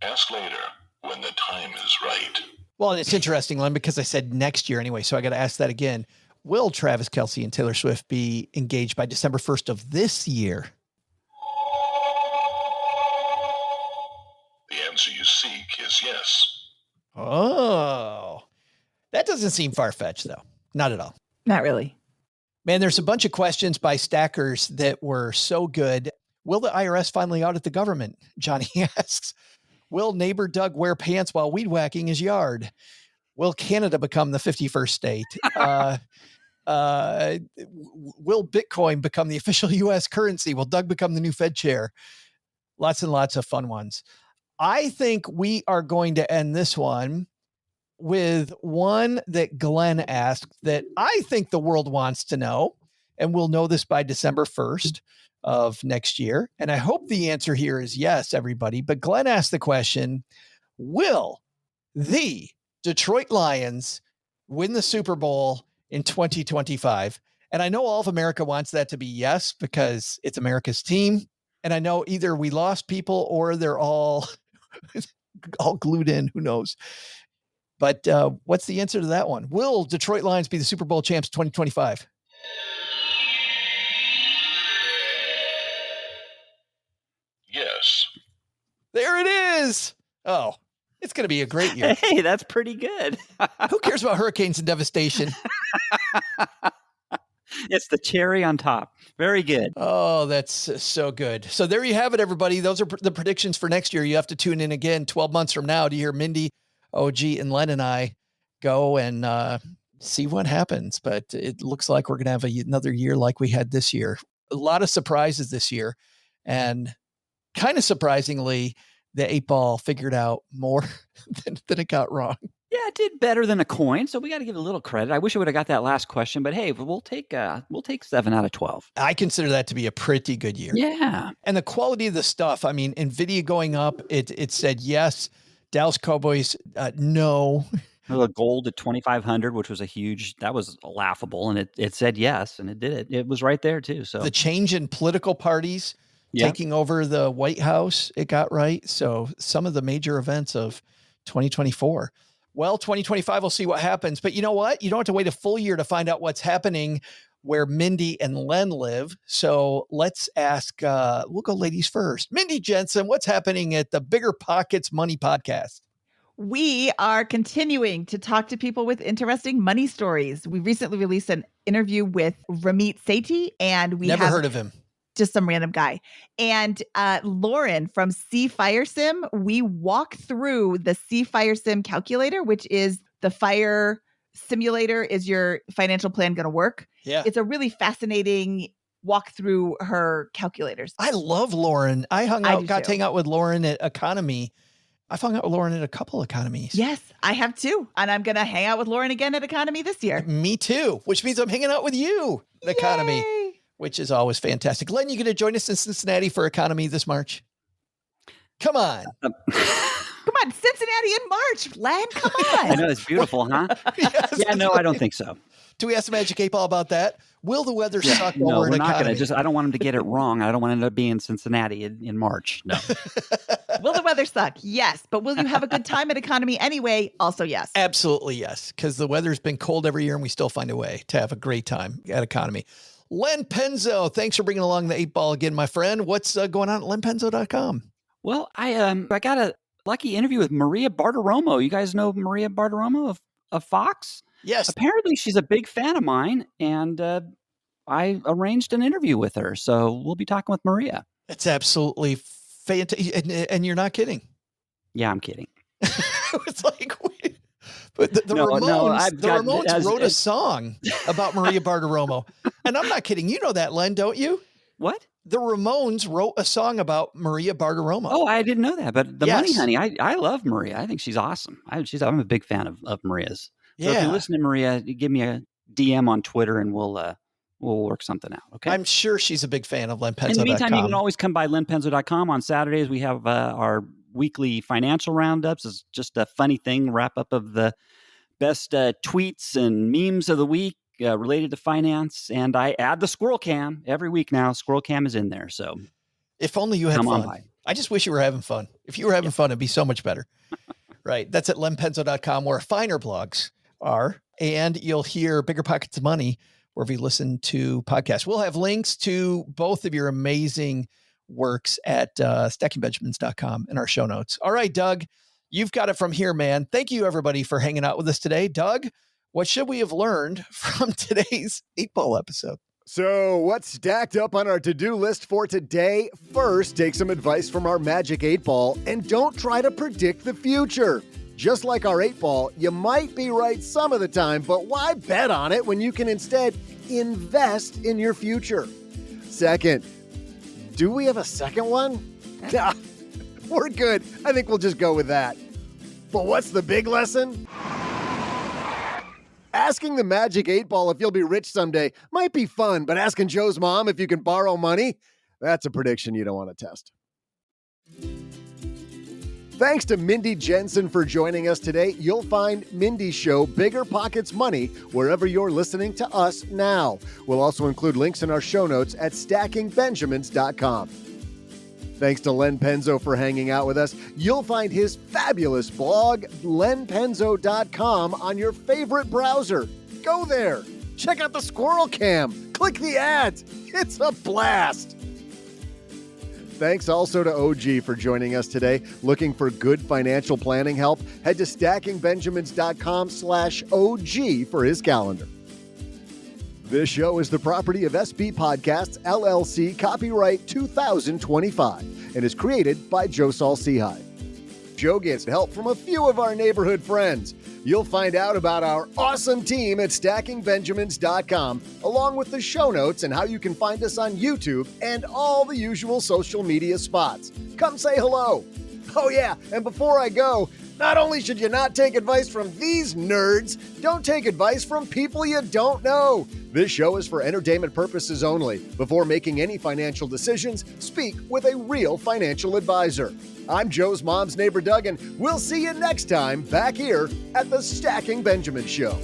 Ask later when the time is right. Well, and it's interesting, Len, because I said next year anyway, so I got to ask that again. Will Travis Kelce and Taylor Swift be engaged by December 1st of this year? The answer you seek is yes. Oh, that doesn't seem far-fetched, though. Not at all. Not really. Man, there's a bunch of questions by stackers that were so good. Will the IRS finally audit the government? Johnny asks. Will neighbor Doug wear pants while weed whacking his yard? Will Canada become the 51st state? Will Bitcoin become the official U.S. currency? Will Doug become the new Fed chair? Lots and lots of fun ones. I think we are going to end this one with one that Glenn asked that I think the world wants to know, and we'll know this by December 1st. Of next year. And I hope the answer here is yes, everybody. But Glenn asked the question, will the Detroit Lions win the Super Bowl in 2025? And I know all of America wants that to be yes, because it's America's team. And I know either we lost people or they're all glued in. Who knows? But what's the answer to that one? Will Detroit Lions be the Super Bowl champs 2025? Yes. There it is. Oh, it's going to be a great year. Hey, that's pretty good. Who cares about hurricanes and devastation? It's the cherry on top. Very good. Oh, that's so good. So there you have it, everybody. Those are the predictions for next year. You have to tune in again 12 months from now to hear Mindy, OG, and Len and I go and see what happens. But it looks like we're going to have another year like we had this year. A lot of surprises this year. And kind of surprisingly, the 8-ball figured out more than it got wrong. Yeah, it did better than a coin, so we got to give it a little credit. I wish I would have got that last question, but hey, we'll take 7 out of 12. I consider that to be a pretty good year. Yeah. And the quality of the stuff, I mean, Nvidia going up, it said yes. Dallas Cowboys, no. The gold at 2,500, which was that was laughable, and it said yes, and it did it. It was right there too. So the change in political parties taking over the White House, it got right. So some of the major events of 2024. Well, 2025, we'll see what happens. But you know what? You don't have to wait a full year to find out what's happening where Mindy and Len live. So let's ask, we'll go ladies first. Mindy Jensen, what's happening at the Bigger Pockets Money Podcast? We are continuing to talk to people with interesting money stories. We recently released an interview with Ramit Sethi, and we never heard of him. Just some random guy. And Lauren from C Fire Sim, we walk through the C Fire Sim calculator, which is the fire simulator. Is your financial plan going to work? Yeah. It's a really fascinating walk through her calculators. I love Lauren. I got to hang out with Lauren at Economy. I've hung out with Lauren at a couple economies. Yes, I have too. And I'm going to hang out with Lauren again at Economy this year. Me too, which means I'm hanging out with you at Economy. Yay! Which is always fantastic. Len, you going to join us in Cincinnati for Economy this March? Come on. Come on, Cincinnati in March, Len. Come on. I know, it's beautiful, huh? Yes, yeah, no, I don't think so. Do we ask the Magic 8-Ball about that? Will the weather suck? No, we're not going to. I don't want him to get it wrong. I don't want to end up being in Cincinnati in March. No. Will the weather suck? Yes. But will you have a good time at Economy anyway? Also, yes. Absolutely, yes. Because the weather's been cold every year and we still find a way to have a great time at Economy. Len Penzo, thanks for bringing along the 8-ball again, my friend. What's going on at lenpenzo.com? Well, I got a lucky interview with Maria Bartiromo. You guys know Maria Bartiromo of Fox? Yes. Apparently she's a big fan of mine, and I arranged an interview with her. So we'll be talking with Maria. It's absolutely fantastic. And you're not kidding. Yeah, I'm kidding. It's like, but the Ramones wrote a song about Maria Bartiromo. And I'm not kidding. You know that, Len, don't you? What? The Ramones wrote a song about Maria Bartiromo. Oh, I didn't know that. But the Money Honey, I love Maria. I think she's awesome. I'm a big fan of Maria's. So if you listen to Maria, give me a DM on Twitter and we'll work something out. Okay. I'm sure she's a big fan of lenpenzo.com. In the meantime, you can always come by lenpenzo.com. On Saturdays, we have our weekly financial roundups. It's just a funny thing, wrap up of the best tweets and memes of the week related to finance. And I add the Squirrel Cam every week now. Squirrel Cam is in there. So if only you had fun. I just wish you were having fun. If you were having fun, it'd be so much better. Right. That's at lenpenzo.com where finer blogs are. And you'll hear Bigger Pockets of Money wherever you listen to podcasts. We'll have links to both of your amazing works at stackingbenjamins.com in our show notes. All right, Doug, you've got it from here, man. Thank you, everybody, for hanging out with us today. Doug, what should we have learned from today's 8-ball episode? So what's stacked up on our to-do list for today? First, take some advice from our Magic 8-ball and don't try to predict the future. Just like our 8-ball, you might be right some of the time, but why bet on it when you can instead invest in your future? Second, do we have a second one? Nah, we're good. I think we'll just go with that. But what's the big lesson? Asking the Magic 8-ball if you'll be rich someday might be fun, but asking Joe's mom if you can borrow money, that's a prediction you don't want to test. Thanks to Mindy Jensen for joining us today. You'll find Mindy's show, Bigger Pockets Money, wherever you're listening to us now. We'll also include links in our show notes at stackingbenjamins.com. Thanks to Len Penzo for hanging out with us. You'll find his fabulous blog, lenpenzo.com, on your favorite browser. Go there. Check out the squirrel cam. Click the ads. It's a blast. Thanks also to OG for joining us today. Looking for good financial planning help? Head to stackingbenjamins.com/OG for his calendar. This show is the property of SB Podcasts, LLC, copyright 2025, and is created by Joe Saul-Sehy. Joe gets help from a few of our neighborhood friends. You'll find out about our awesome team at stackingbenjamins.com, along with the show notes and how you can find us on YouTube and all the usual social media spots. Come say hello. Oh yeah, and before I go, not only should you not take advice from these nerds, don't take advice from people you don't know. This show is for entertainment purposes only. Before making any financial decisions, speak with a real financial advisor. I'm Joe's mom's neighbor, Doug, and we'll see you next time back here at the Stacking Benjamin Show.